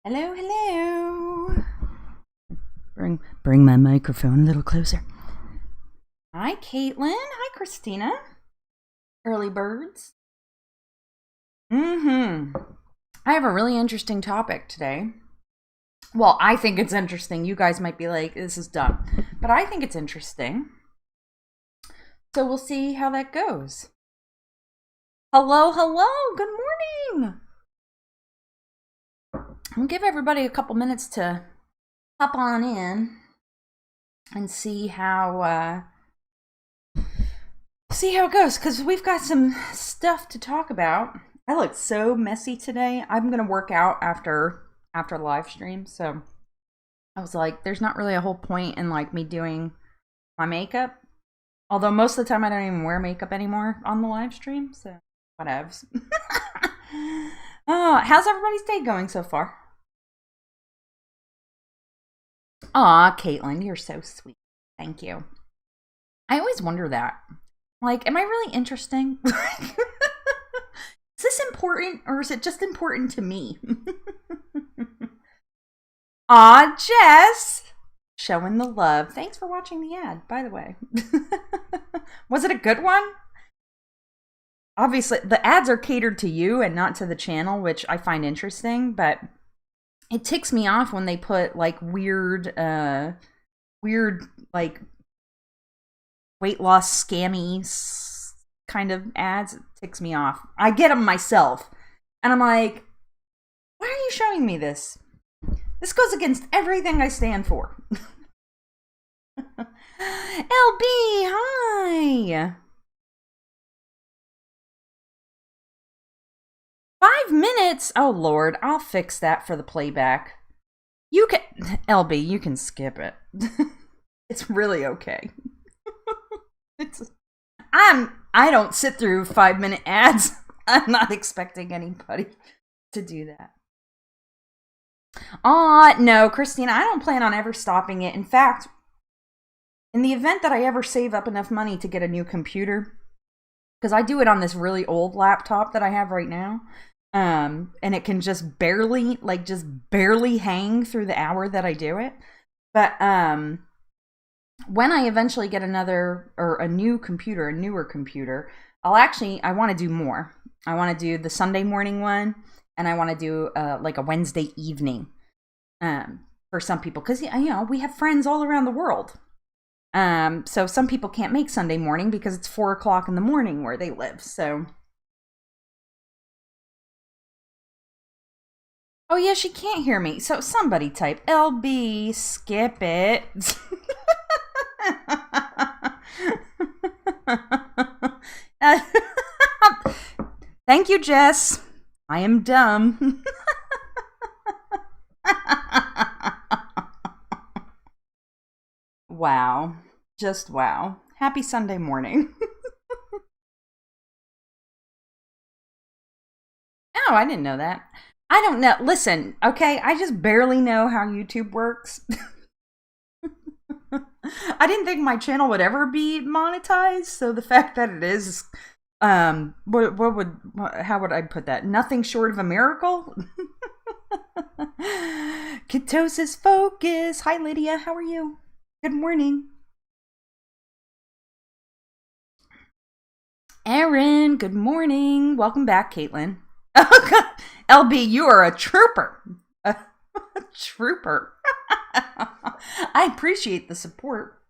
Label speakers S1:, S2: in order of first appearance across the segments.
S1: Hello, hello. Bring my microphone a little closer. Hi, Caitlin. Hi, Christina. Early birds. I have a really interesting topic today. Well, I think it's interesting. You guys might be like, this is dumb. But I think it's interesting. So we'll see how that goes. Hello, hello. Good morning. I'll give everybody a couple minutes to hop on in and see how it goes, because we've got some stuff to talk about. I look so messy today. I'm gonna work out after live stream, so I was like, there's not really a whole point in like me doing my makeup. Although most of the time I don't even wear makeup anymore on the live stream, so whatevs. Oh, how's everybody's day going so far? Aw, Caitlin, you're so sweet. Thank you. I always wonder that. Like, am I really interesting? Is this important, or is it just important to me? Aw, Jess! Showing the love. Thanks for watching the ad, by the way. Was it a good one? Obviously, the ads are catered to you and not to the channel, which I find interesting, but it ticks me off when they put, like, weird, like, weight loss scammy kind of ads. It ticks me off. I get them myself. And I'm like, why are you showing me this? This goes against everything I stand for. LB, hi. 5 minutes? Oh, Lord. I'll fix that for the playback. You can... LB, you can skip it. It's really okay. I don't sit through 5-minute ads. I'm not expecting anybody to do that. No, Christina, I don't plan on ever stopping it. In fact, in the event that I ever save up enough money to get a new computer, because I do it on this really old laptop that I have right now, and it can just barely hang through the hour that I do it. But when I eventually get a newer computer, I want to do more. I want to do the Sunday morning one, and I want to do like a Wednesday evening for some people, because we have friends all around the world. So some people can't make Sunday morning because it's 4:00 in the morning where they live. So, oh yeah, she can't hear me. So somebody type LB, skip it. Thank you, Jess. I am dumb. Wow. Just wow. Happy Sunday morning. Oh, I didn't know that. I don't know. Listen, okay, I just barely know how YouTube works. I didn't think my channel would ever be monetized, so the fact that it is, how would I put that? Nothing short of a miracle. Ketosis focus. Hi, Lydia. How are you? Good morning. Erin, good morning. Welcome back, Caitlin. LB, you are a trooper. A trooper. I appreciate the support.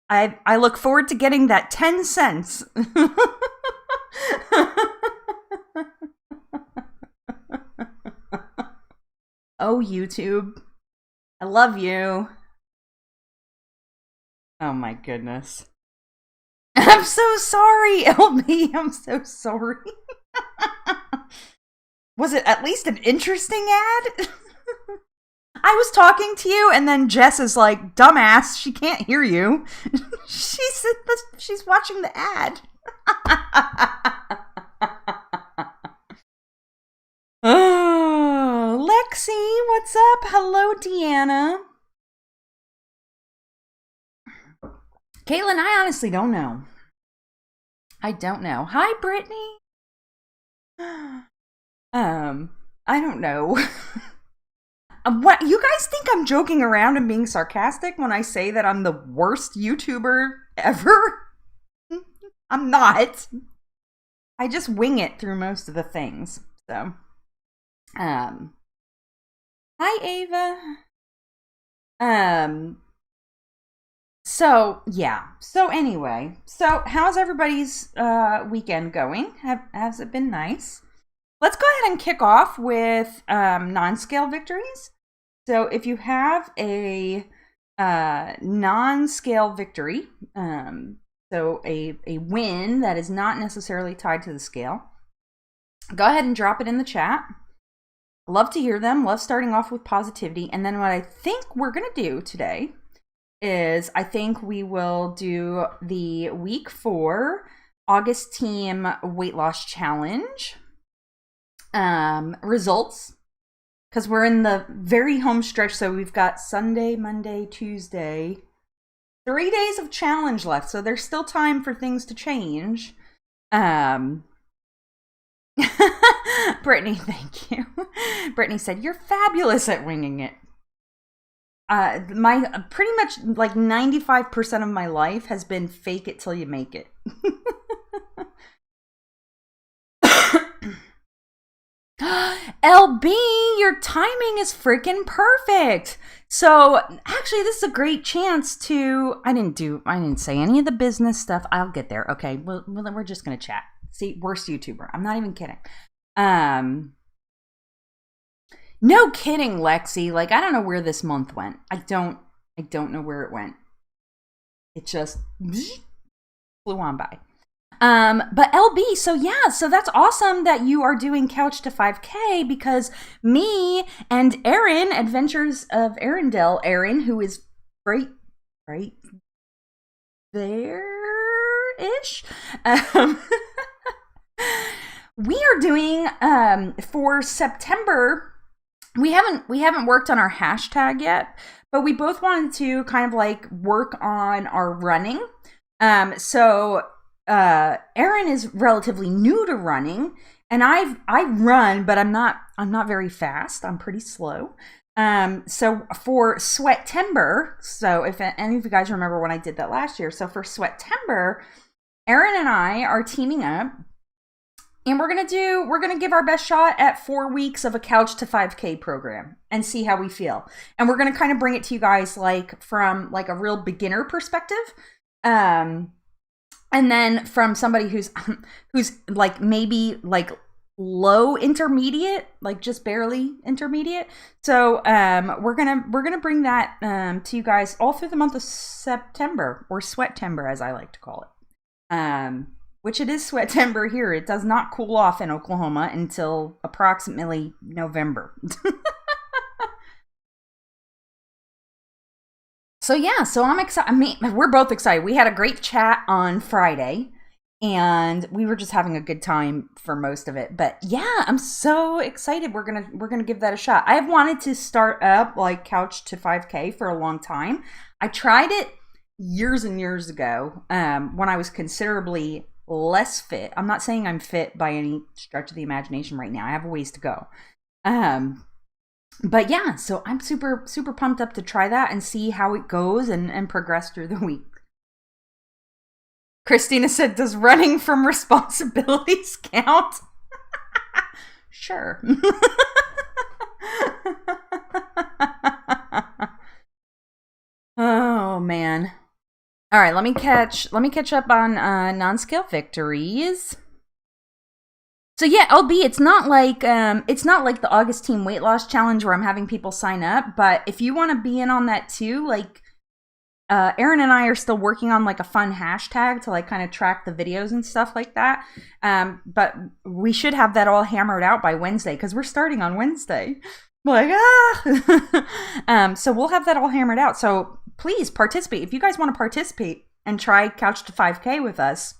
S1: I look forward to getting that 10 cents. Oh, YouTube. I love you. Oh my goodness. I'm so sorry, LB. I'm so sorry. Was it at least an interesting ad? I was talking to you, and then Jess is like, dumbass, she can't hear you. She said she's watching the ad. Oh, Lexi, what's up? Hello, Deanna. Caitlin, I honestly don't know. I don't know. Hi, Brittany. I don't know. What, you guys think I'm joking around and being sarcastic when I say that I'm the worst YouTuber ever? I'm not. I just wing it through most of the things. So, hi Ava. So yeah. So anyway, so how's everybody's weekend going? Has it been nice? Let's go ahead and kick off with non-scale victories. So if you have a non-scale victory, so a win that is not necessarily tied to the scale, go ahead and drop it in the chat. Love to hear them. Love starting off with positivity. And then what I think we're going to do today is I think we will do the week 4 August team weight loss challenge results, because we're in the very home stretch. So we've got Sunday, Monday, Tuesday, 3 days of challenge left. So there's still time for things to change. Brittany, thank you. Brittany said, you're fabulous at winging it. My pretty much like 95% of my life has been fake it till you make it. LB, your timing is freaking perfect. So actually, this is a great chance to, I didn't say any of the business stuff. I'll get there. Okay. Well, we're just going to chat. See, worst YouTuber. I'm not even kidding. No kidding, Lexi. Like, I don't know where this month went. I don't know where it went. It just flew on by. But LB, so yeah, so that's awesome that you are doing Couch to 5K, because me and Erin, Adventures of Arendelle, Erin, who is right there-ish, we are doing, for September, we haven't worked on our hashtag yet, but we both wanted to kind of like work on our running. So Erin is relatively new to running, and I run, but I'm not very fast. I'm pretty slow. So for Sweatember, so if any of you guys remember when I did that last year, so for Sweatember, Erin and I are teaming up, and we're gonna give our best shot at 4 weeks of a Couch to 5K program and see how we feel. And we're gonna kind of bring it to you guys like from like a real beginner perspective. And then from somebody who's like maybe like low intermediate, like just barely intermediate. So we're gonna bring that to you guys all through the month of September, or Sweatember as I like to call it. Which it is Sweatember here. It does not cool off in Oklahoma until approximately November. So yeah, so I'm excited. I mean, we're both excited. We had a great chat on Friday, and we were just having a good time for most of it. But yeah, I'm so excited. We're gonna give that a shot. I've wanted to start up like Couch to 5K for a long time. I tried it years and years ago when I was considerably less fit. I'm not saying I'm fit by any stretch of the imagination right now. I have a ways to go. But yeah, so I'm super, super pumped up to try that and see how it goes and progress through the week. Christina said, does running from responsibilities count? Sure. Oh, man. All right, let me catch up on non-scale victories. So yeah, LB, it's not like the August Team Weight Loss Challenge where I'm having people sign up, but if you want to be in on that too, like Erin and I are still working on like a fun hashtag to like kind of track the videos and stuff like that. But we should have that all hammered out by Wednesday, because we're starting on Wednesday. I'm like, so we'll have that all hammered out. So please participate. If you guys want to participate and try Couch to 5K with us,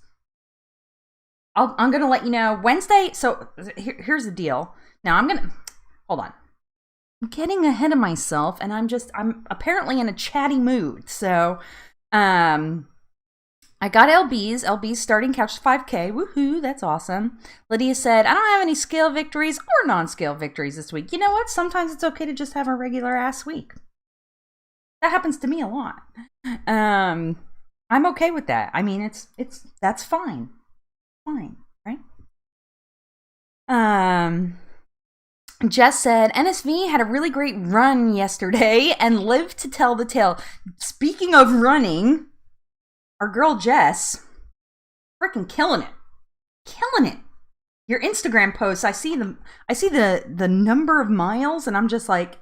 S1: I'm going to let you know Wednesday. So here's the deal. Now hold on. I'm getting ahead of myself, and I'm apparently in a chatty mood. So, I got LB's. LB's starting Couch to 5K. Woohoo, that's awesome. Lydia said, I don't have any scale victories or non-scale victories this week. You know what? Sometimes it's okay to just have a regular ass week. That happens to me a lot. I'm okay with that. I mean, that's fine. Fine, right? Jess said, NSV had a really great run yesterday and lived to tell the tale. Speaking of running, our girl Jess, freaking killing it. Killing it. Your Instagram posts, I see the number of miles, and I'm just like,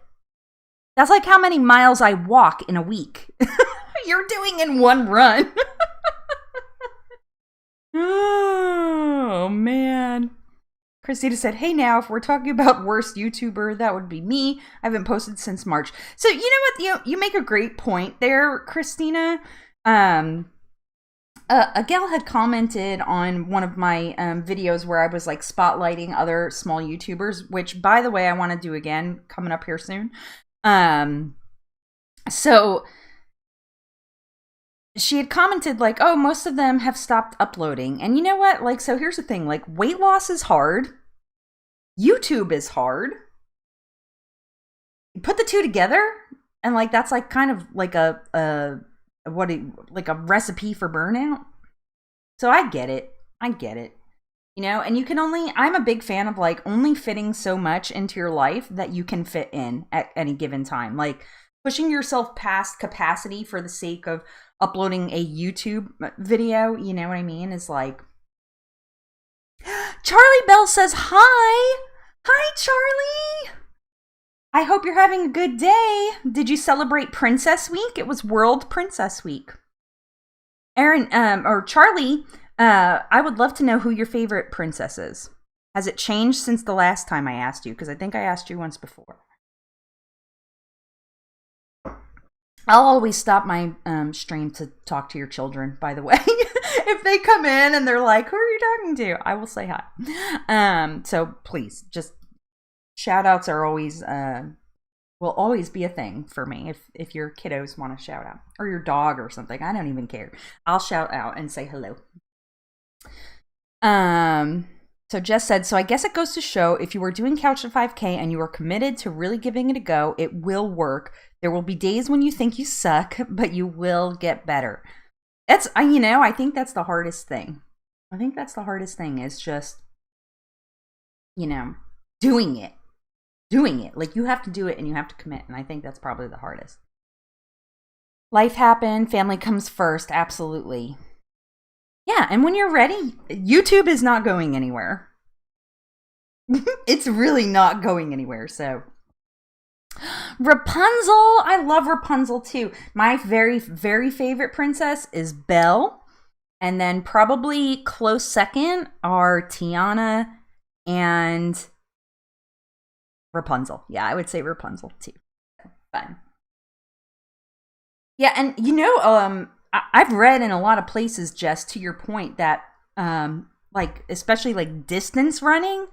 S1: that's like how many miles I walk in a week. You're doing in one run. Oh, man. Christina said, hey, now, if we're talking about worst YouTuber, that would be me. I haven't posted since March. So, you know what? You make a great point there, Christina. A gal had commented on one of my videos where I was like spotlighting other small YouTubers, which, by the way, I want to do again coming up here soon. So she had commented like, oh, most of them have stopped uploading. And you know what? Like, so here's the thing, like, weight loss is hard. YouTube is hard. You put the two together and like, that's like kind of like a recipe for burnout. So I get it. You know, and you can I'm a big fan of like only fitting so much into your life that you can fit in at any given time. Like pushing yourself past capacity for the sake of uploading a YouTube video, you know what I mean, is like... Charlie Bell says, hi! Hi, Charlie! I hope you're having a good day. Did you celebrate Princess Week? It was World Princess Week. Charlie, I would love to know who your favorite princess is. Has it changed since the last time I asked you? Because I think I asked you once before. I'll always stop my stream to talk to your children, by the way. If they come in and they're like, who are you talking to? I will say hi. So please, just shout outs are always, will always be a thing for me if your kiddos want to shout out. Or your dog or something. I don't even care. I'll shout out and say hello. So Jess said, so I guess it goes to show if you were doing Couch to 5K and you are committed to really giving it a go, it will work. There will be days when you think you suck, but you will get better. That's, I think that's the hardest thing. I think that's the hardest thing is just, doing it. Doing it. Like you have to do it and you have to commit. And I think that's probably the hardest. Life happened. Family comes first. Absolutely. Yeah, and when you're ready, YouTube is not going anywhere. It's really not going anywhere, so. Rapunzel! I love Rapunzel, too. My very, very favorite princess is Belle. And then probably close second are Tiana and Rapunzel. Yeah, I would say Rapunzel, too. Fun. Yeah, and I've read in a lot of places, Jess, to your point, that especially like distance running,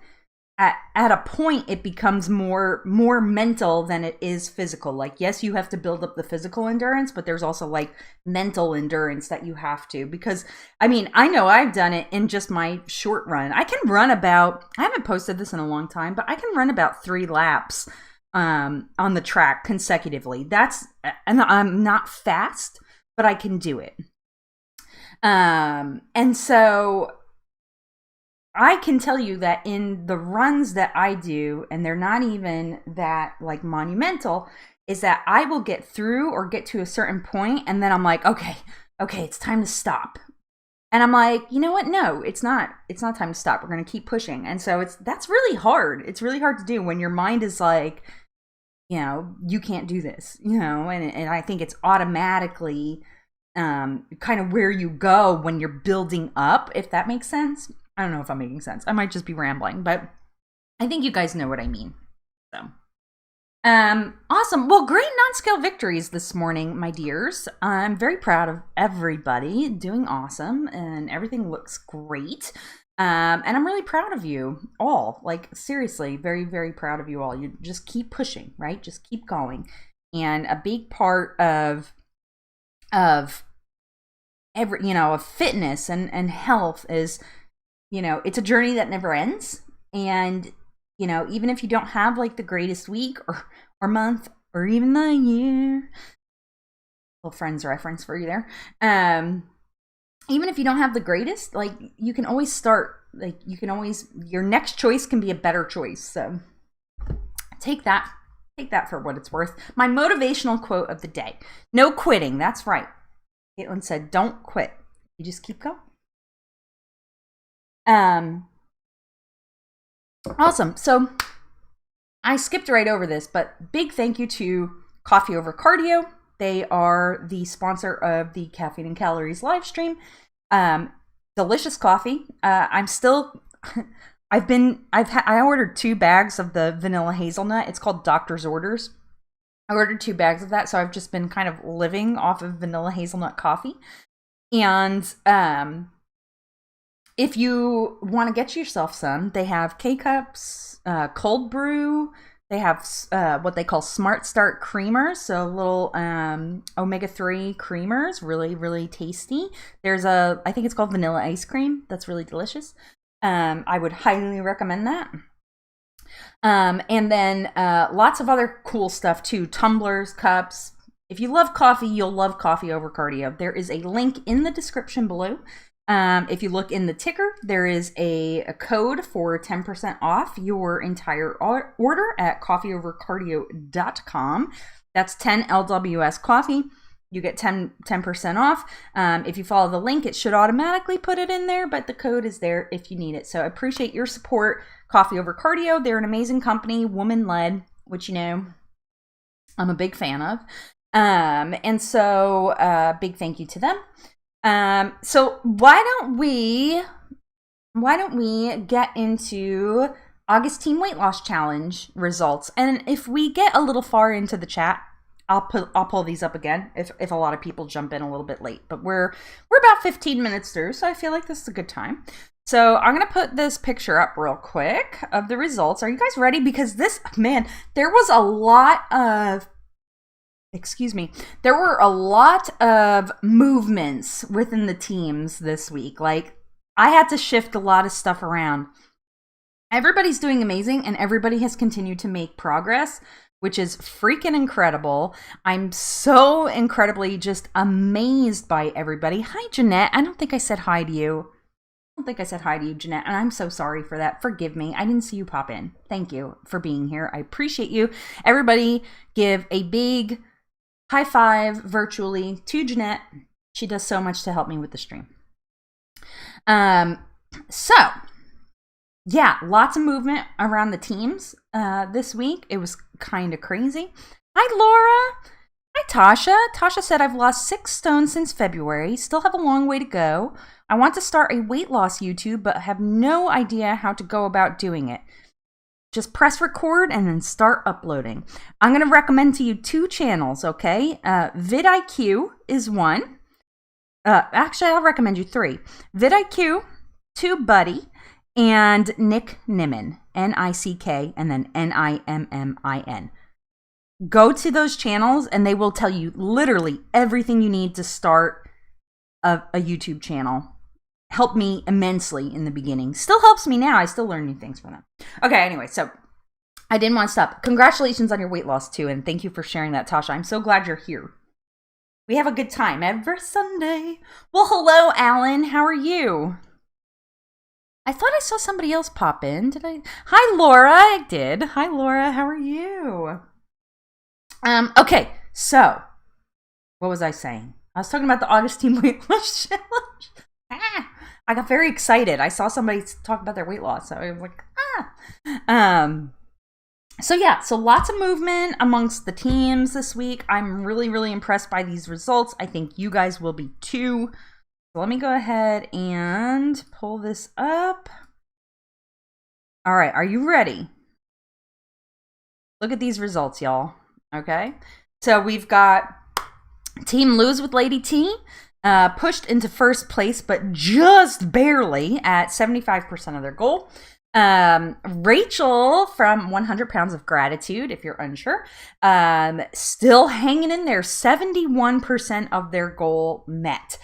S1: at a point it becomes more mental than it is physical. Like, yes, you have to build up the physical endurance, but there's also like mental endurance that you have to, because I know I've done it in just my short run. I can run I haven't posted this in a long time, but I can run about 3 laps on the track consecutively. And I'm not fast, but I can do it. And so I can tell you that in the runs that I do, and they're not even that like monumental, is that I will get through or get to a certain point and then I'm like, okay, it's time to stop. And I'm like, you know what? No, it's not time to stop. We're going to keep pushing. And so that's really hard. It's really hard to do when your mind is like, you can't do this, and I think it's automatically kind of where you go when you're building up, if that makes sense. I don't know if I'm making sense. I might just be rambling, but I think you guys know what I mean. So, awesome. Well, great NonScale victories this morning, my dears. I'm very proud of everybody doing awesome, and everything looks great. And I'm really proud of you all. Like, seriously, very, very proud of you all. You just keep pushing, right? Just keep going. And a big part of of fitness and health is, it's a journey that never ends. And, even if you don't have like the greatest week or month or even the year, little Friends reference for you there. Even if you don't have the greatest, like, you can always start, like, your next choice can be a better choice. So take that for what it's worth. My motivational quote of the day: no quitting. That's right. Caitlin said, don't quit. You just keep going. Awesome. So I skipped right over this, but big thank you to Coffee Over Cardio. They are the sponsor of the Caffeine Calories live stream. Delicious coffee. I ordered 2 bags of the vanilla hazelnut. It's called Doctor's Orders. I ordered 2 bags of that, so I've just been kind of living off of vanilla hazelnut coffee. And if you want to get yourself some, they have K-Cups, cold brew. They have what they call Smart Start creamers, so little omega-3 creamers, really, really tasty. There's I think it's called vanilla ice cream. That's really delicious. I would highly recommend that. And then lots of other cool stuff too. Tumblers, cups. If you love coffee, you'll love Coffee Over Cardio. There is a link in the description below. If you look in the ticker, there is a code for 10% off your entire order at coffeeovercardio.com. That's 10 LWS coffee. You get 10% off. If you follow the link, it should automatically put it in there, but the code is there if you need it. So I appreciate your support, Coffee Over Cardio. They're an amazing company, woman-led, which, I'm a big fan of. And so big thank you to them. So why don't we get into August Team Weight Loss Challenge results? And if we get a little far into the chat, I'll pull these up again if a lot of people jump in a little bit late. But we're about 15 minutes through, so I feel like this is a good time. So I'm gonna put this picture up real quick of the results. Are you guys ready? Because there was a lot of there were a lot of movements within the teams this week. Like, I had to shift a lot of stuff around. Everybody's doing amazing, and everybody has continued to make progress, which is freaking incredible. I'm so incredibly just amazed by everybody. Hi, Jeanette. I don't think I said hi to you. Jeanette, and I'm so sorry for that. Forgive me. I didn't see you pop in. Thank you for being here. I appreciate you. Everybody give a big high five virtually to Jeanette. She does so much to help me with the stream. So yeah, lots of movement around the teams this week. It was kind of crazy. Hi, Laura. Hi, Tasha. Tasha said, I've lost 6 stone since February. Still have a long way to go. I want to start a weight loss YouTube, but have no idea how to go about doing it. Just press record and then start uploading. I'm going to recommend to you 2 channels, okay? vidIQ is one. Actually, I'll recommend you 3. vidIQ, TubeBuddy, and Nick Nimmin. Nick, and then Nimmin. Go to those channels and they will tell you literally everything you need to start a YouTube channel. Helped me immensely in the beginning. Still helps me now. I still learn new things from them. Okay, anyway, so I didn't want to stop. Congratulations on your weight loss too, and thank you for sharing that, Tasha. I'm so glad you're here. We have a good time every Sunday. Well, hello, Alan. How are you? I thought I saw somebody else pop in. Did I? Hi, Laura. I did. Hi, Laura. How are you? Okay, so what was I saying? I was talking about the August Team Weight Loss Challenge. I got very excited. I saw somebody talk about their weight loss, so I was like, So yeah, so lots of movement amongst the teams this week. I'm really, really impressed by these results. I think you guys will be too. So let me go ahead and pull this up. All right, are you ready? Look at these results, y'all. Okay, so we've got Team Lose with Lady T. Pushed into first place, but just barely at 75% of their goal. Rachel from 100 Pounds of Gratitude, if you're unsure, still hanging in there, 71% of their goal met.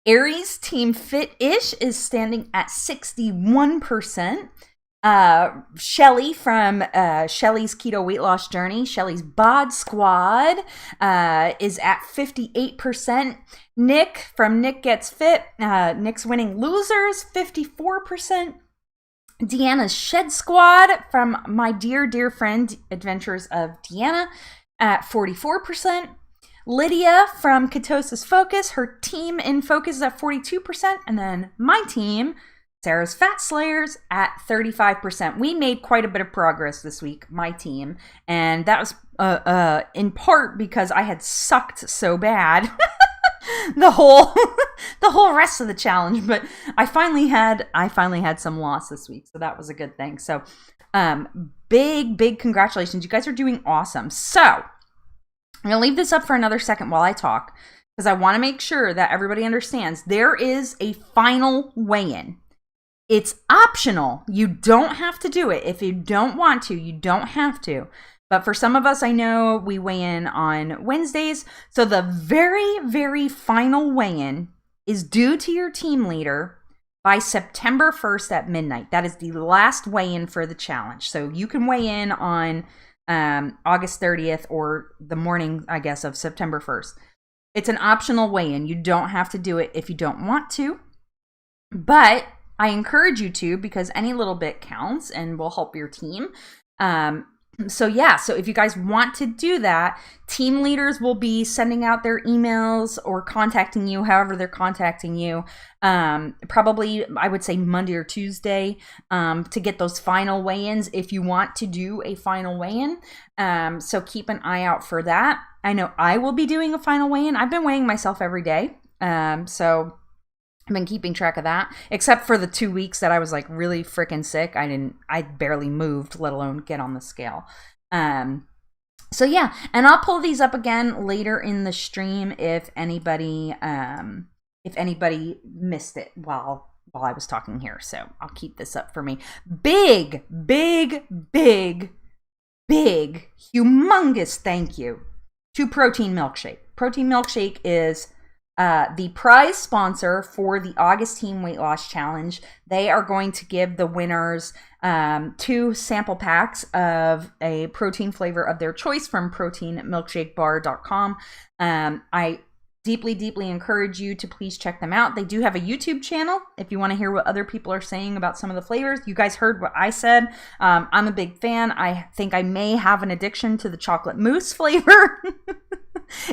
S1: Aries Team Fit-ish is standing at 61%. Shelly from Shelly's Keto Weight Loss Journey, Shelly's Bod Squad, is at 58%. Nick from Nick Gets Fit, Nick's Winning Losers, 54%. Deanna's Shed Squad from my dear friend Adventures of Deanna at 44%. Lydia from Ketosis Focus, her team in Focus is at 42%. And then my team, Sarah's Fat Slayers, at 35%. We made quite a bit of progress this week, my team. And that was in part because I had sucked so bad the whole rest of the challenge, but I finally had some loss this week, so that was a good thing. So big congratulations, you guys are doing awesome. So I'm gonna leave this up for another second while I talk, because I want to make sure that everybody understands there is a final weigh-in. It's optional. You don't have to do it. If you don't want to, you don't have to. But for some of us, I know we weigh in on Wednesdays. So the very final weigh-in is due to your team leader by September 1st at midnight. That is the last weigh-in for the challenge. So you can weigh in on August 30th or the morning, I guess, of September 1st. It's an optional weigh-in. You don't have to do it if you don't want to. But I encourage you to, because any little bit counts and will help your team. So if you guys want to do that, team leaders will be sending out their emails or contacting you, however they're contacting you, probably, I would say Monday or Tuesday, to get those final weigh-ins if you want to do a final weigh-in. So keep an eye out for that. I know I will be doing a final weigh-in. I've been weighing myself every day. So I've been keeping track of that, except for the 2 weeks that I was like really freaking sick. I barely moved, let alone get on the scale. So yeah, and I'll pull these up again later in the stream if anybody missed it while I was talking here. So I'll keep this up for me. Big, humongous thank you to Protein Milkshake. Protein Milkshake is the prize sponsor for the August Team Weight Loss Challenge. They are going to give the winners 2 sample packs of a protein flavor of their choice from proteinmilkshakebar.com. I deeply encourage you to please check them out. They do have a YouTube channel if you want to hear what other people are saying about some of the flavors. You guys heard what I said. I'm a big fan. I think I may have an addiction to the chocolate mousse flavor.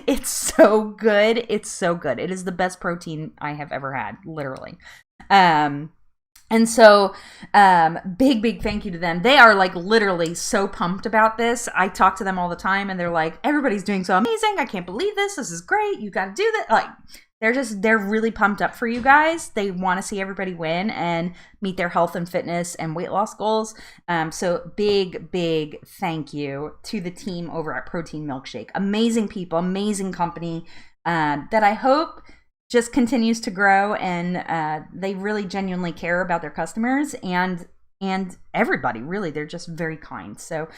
S1: It's so good. It's so good. It is the best protein I have ever had, literally. And so big thank you to them. They are like literally so pumped about this. I talk to them all the time and they're like, everybody's doing so amazing. I can't believe this. This is great. You got to do that. Like, they're really pumped up for you guys. They want to see everybody win and meet their health and fitness and weight loss goals. So big thank you to the team over at Protein Milkshake. Amazing people, amazing company that I hope just continues to grow, and they really genuinely care about their customers and everybody. Really, they're just very kind. So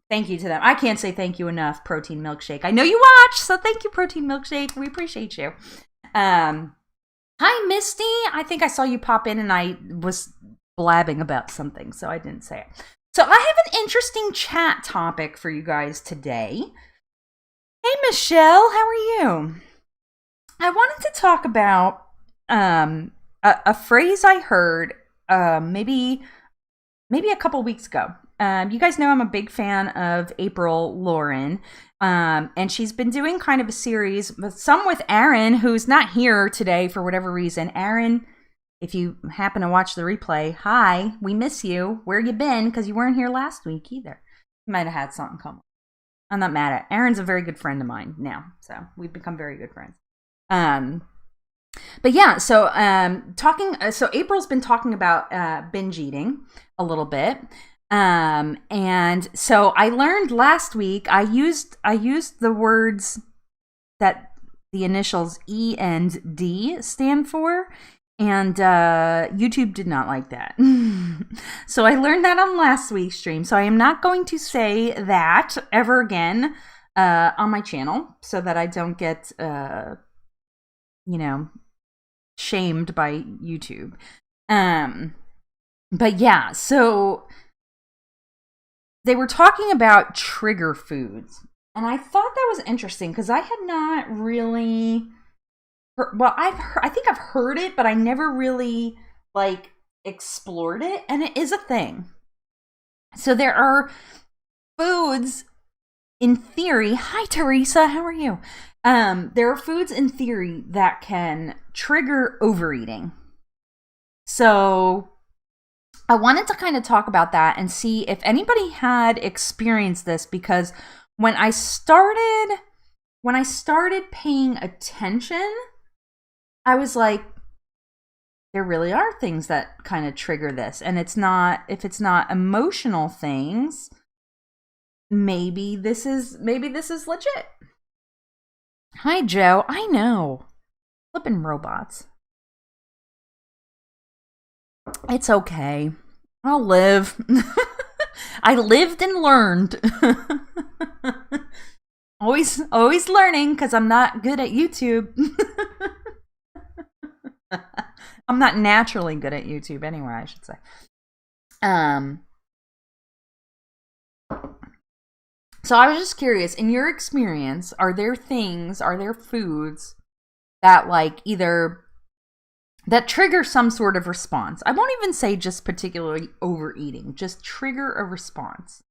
S1: thank you to them. I can't say thank you enough, Protein Milkshake. I know you watch, so thank you, Protein Milkshake. We appreciate you. Hi, Misty. I think I saw you pop in and I was blabbing about something, so I didn't say it. So I have an interesting chat topic for you guys today. Hey, Michelle, how are you? I wanted to talk about a phrase I heard maybe a couple weeks ago. You guys know I'm a big fan of April Lauren, and she's been doing kind of a series, some with Aaron, who's not here today for whatever reason. Aaron, if you happen to watch the replay, hi, we miss you. Where you been? Because you weren't here last week either. You might have had something come up. I'm not mad at it. Aaron's a very good friend of mine now, so we've become very good friends. But yeah, so so April's been talking about binge eating a little bit. And so I learned last week, I used the words that the initials E and D stand for, and YouTube did not like that. So I learned that on last week's stream. So I am not going to say that ever again on my channel, so that I don't get shamed by YouTube. But yeah, so they were talking about trigger foods. And I thought that was interesting because I had not really I think I've heard it, but I never really like explored it, and it is a thing. So there are foods in theory. Hi Teresa, how are you? There are foods in theory that can trigger overeating. So I wanted to kind of talk about that and see if anybody had experienced this, because when I started paying attention, I was like, there really are things that kind of trigger this. And if it's not emotional things, maybe this is legit. Hi Joe, I know. Flipping robots. It's okay. I'll live. I lived and learned. always learning, because I'm not good at YouTube. I'm not naturally good at YouTube anyway, I should say. So I was just curious, in your experience, are there foods that like either that trigger some sort of response? I won't even say just particularly overeating, just trigger a response.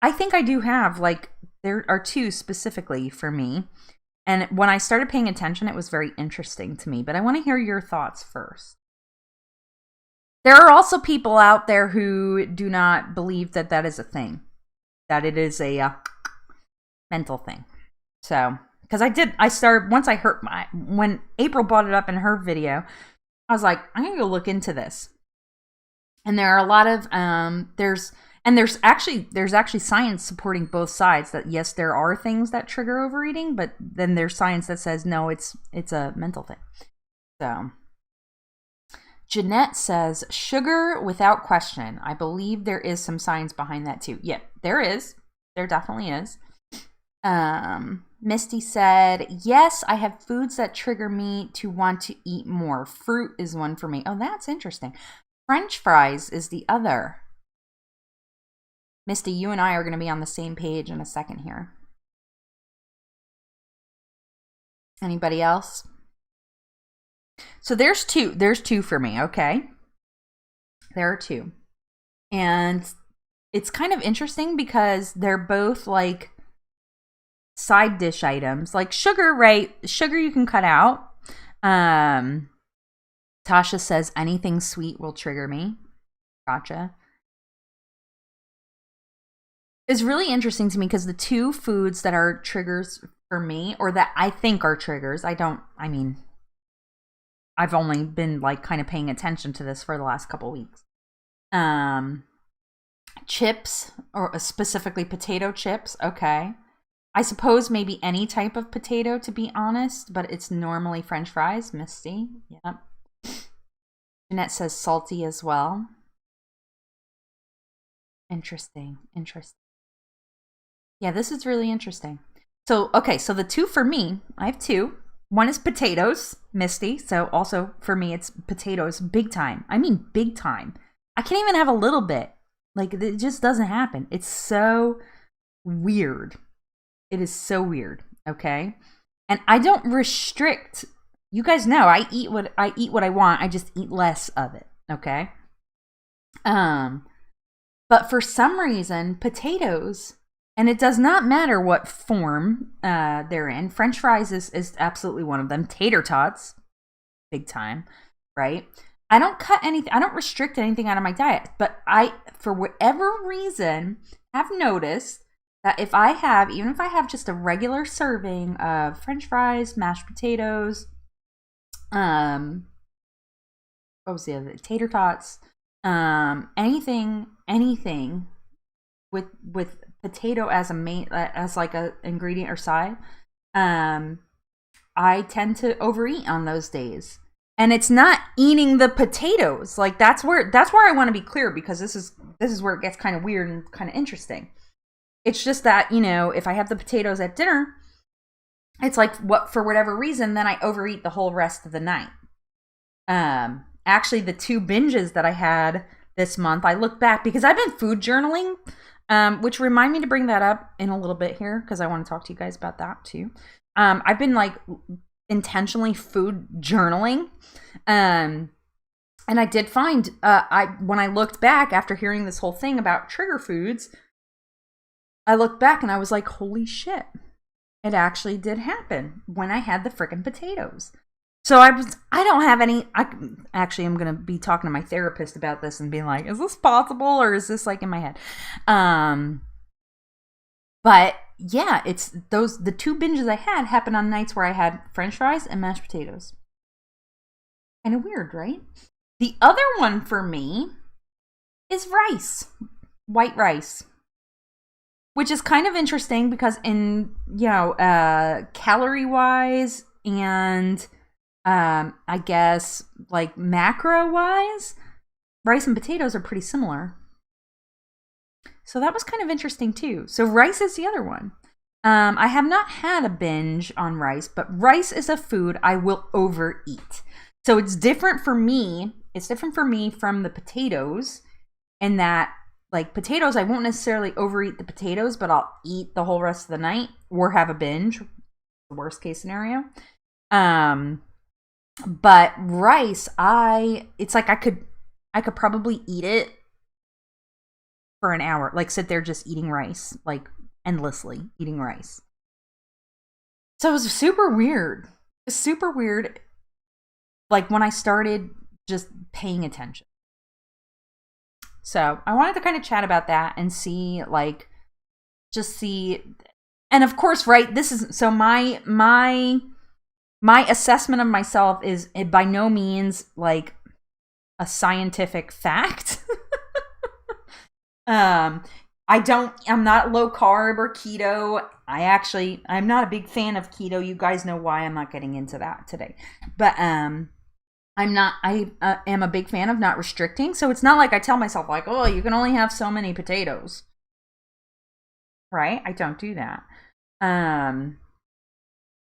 S1: I think I do have, like, there are two specifically for me. And when I started paying attention, it was very interesting to me. But I want to hear your thoughts first. There are also people out there who do not believe that that is a thing, that it is a mental thing. So, because when April brought it up in her video, I was like, I'm going to go look into this. And there are a lot of, there's actually science supporting both sides, that yes, there are things that trigger overeating, but then there's science that says, no, it's a mental thing. So, Jeanette says, sugar without question. I believe there is some science behind that too. Yeah, there is. There definitely is. Misty said, yes, I have foods that trigger me to want to eat more. Fruit is one for me. Oh, that's interesting. French fries is the other. Misty, you and I are going to be on the same page in a second here. Anybody else? So there's two for me, okay? There are two. And it's kind of interesting because they're both like side dish items. Like sugar, right? Sugar you can cut out. Tasha says anything sweet will trigger me. Gotcha. It's really interesting to me because the two foods that are triggers for me, or that I think are triggers, I've only been like kind of paying attention to this for the last couple weeks. Chips, or specifically potato chips. Okay. I suppose maybe any type of potato, to be honest, but it's normally French fries. Misty. Yep. Jeanette says salty as well. Interesting. Yeah, this is really interesting. So, okay, so the two for me, I have two. One is potatoes, Misty. So also for me, it's potatoes big time. I mean, big time. I can't even have a little bit. Like, it just doesn't happen. It's so weird. It is so weird, okay? And I don't restrict. You guys know I eat what I want. I just eat less of it, okay? But for some reason, potatoes, and it does not matter what form they're in. French fries is absolutely one of them. Tater tots, big time, right? I don't cut anything. I don't restrict anything out of my diet. But I, for whatever reason, have noticed that even if I have just a regular serving of French fries, mashed potatoes, what was the other? Tater tots, anything with potato as a main, as like a ingredient or side, I tend to overeat on those days. And it's not eating the potatoes. Like that's where I want to be clear, because this is where it gets kind of weird and kind of interesting. It's just that, if I have the potatoes at dinner, it's like for whatever reason, then I overeat the whole rest of the night. Actually, the 2 binges that I had this month, I look back because I've been food journaling, which remind me to bring that up in a little bit here because I want to talk to you guys about that too. I've been like intentionally food journaling. And I did find, when I looked back after hearing this whole thing about trigger foods, I looked back and I was like, holy shit, it actually did happen when I had the frickin' potatoes. So I don't have any, I'm going to be talking to my therapist about this and being like, is this possible or is this like in my head? But yeah, it's the 2 binges I had happened on nights where I had French fries and mashed potatoes. Kind of weird, right? The other one for me is rice, white rice, which is kind of interesting because in, calorie wise and I guess like macro wise, rice and potatoes are pretty similar. So that was kind of interesting too. So rice is the other one. I have not had a binge on rice, but rice is a food I will overeat. So it's different for me. It's different for me from the potatoes in that, like, potatoes, I won't necessarily overeat the potatoes, but I'll eat the whole rest of the night or have a binge, the worst case scenario. But rice, it's like I could probably eat it for an hour, like sit there just eating rice, like endlessly eating rice. So it was super weird. It's super weird. Like when I started just paying attention. So I wanted to kind of chat about that and see, and of course, right, this is, so my assessment of myself is by no means like a scientific fact. I'm not low carb or keto. I'm not a big fan of keto. You guys know why. I'm not getting into that today. But I am a big fan of not restricting. So it's not like I tell myself like, oh, you can only have so many potatoes. Right? I don't do that.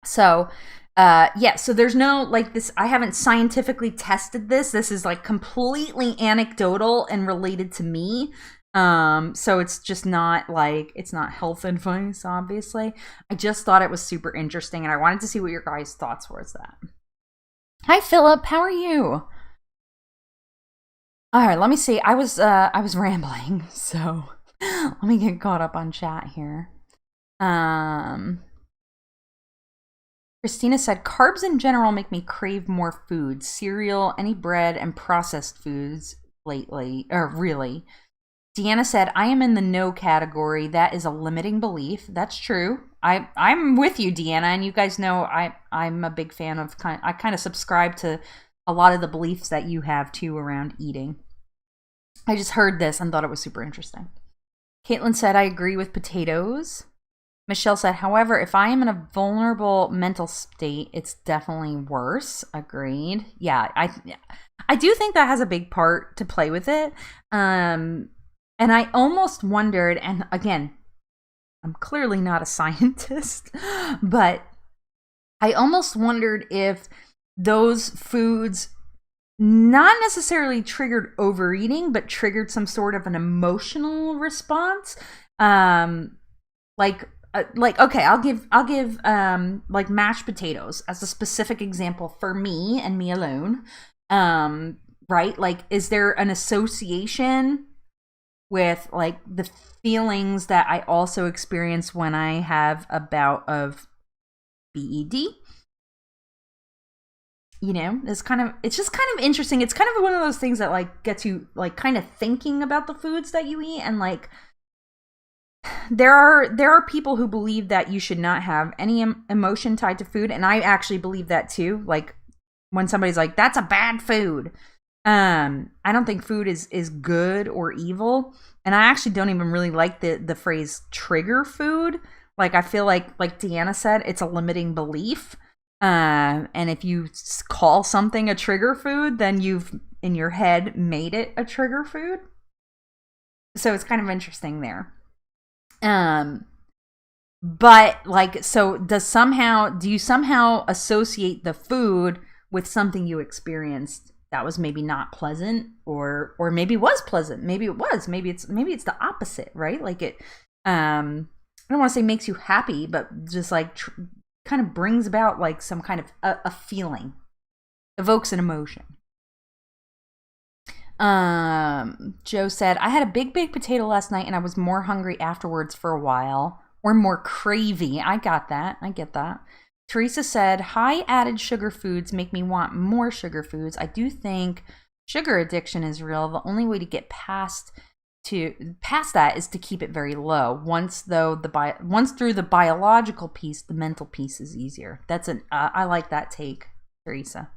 S1: So there's no like this, I haven't scientifically tested this. This is like completely anecdotal and related to me. So it's just not like, it's not health advice, obviously. I just thought it was super interesting and I wanted to see what your guys' thoughts were as that. Hi, Philip. How are you? All right, let me see. I was rambling, so let me get caught up on chat here. Christina said, carbs in general make me crave more food, cereal, any bread, and processed foods lately, or really. Deanna said, I am in the no category. That is a limiting belief. That's true. I'm with you, Deanna, and you guys know I'm a big fan of, I kind of subscribe to a lot of the beliefs that you have too around eating. I just heard this and thought it was super interesting. Caitlin said, I agree with potatoes. Michelle said, however, if I am in a vulnerable mental state, it's definitely worse. Agreed. Yeah, I do think that has a big part to play with it. And I almost wondered, and again, I'm clearly not a scientist, but I almost wondered if those foods not necessarily triggered overeating, but triggered some sort of an emotional response. Okay, I'll give like mashed potatoes as a specific example for me and me alone. Right? Like, is there an association with like the feelings that I also experience when I have a bout of BED? You know, it's just kind of interesting. It's kind of one of those things that like gets you like kind of thinking about the foods that you eat, and like there are people who believe that you should not have any emotion tied to food, and I actually believe that too. Like when somebody's like, that's a bad food, I don't think food is good or evil, and I actually don't even really like the phrase trigger food. Like I feel like Deanna said, it's a limiting belief, and if you call something a trigger food, then you've in your head made it a trigger food. So it's kind of interesting there. But like, so do you somehow associate the food with something you experienced that was maybe not pleasant, or maybe was pleasant? Maybe it was. Maybe it's the opposite, right? Like it. I don't want to say makes you happy, but just like kind of brings about like some kind of a feeling, evokes an emotion. Joe said, I had a big potato last night and I was more hungry afterwards for a while, or more cravey. I get that. Teresa said, high added sugar foods make me want more sugar foods. I do think sugar addiction is real. The only way to get past that is to keep it very low. Once through the biological piece, the mental piece is easier. I like that take, Teresa.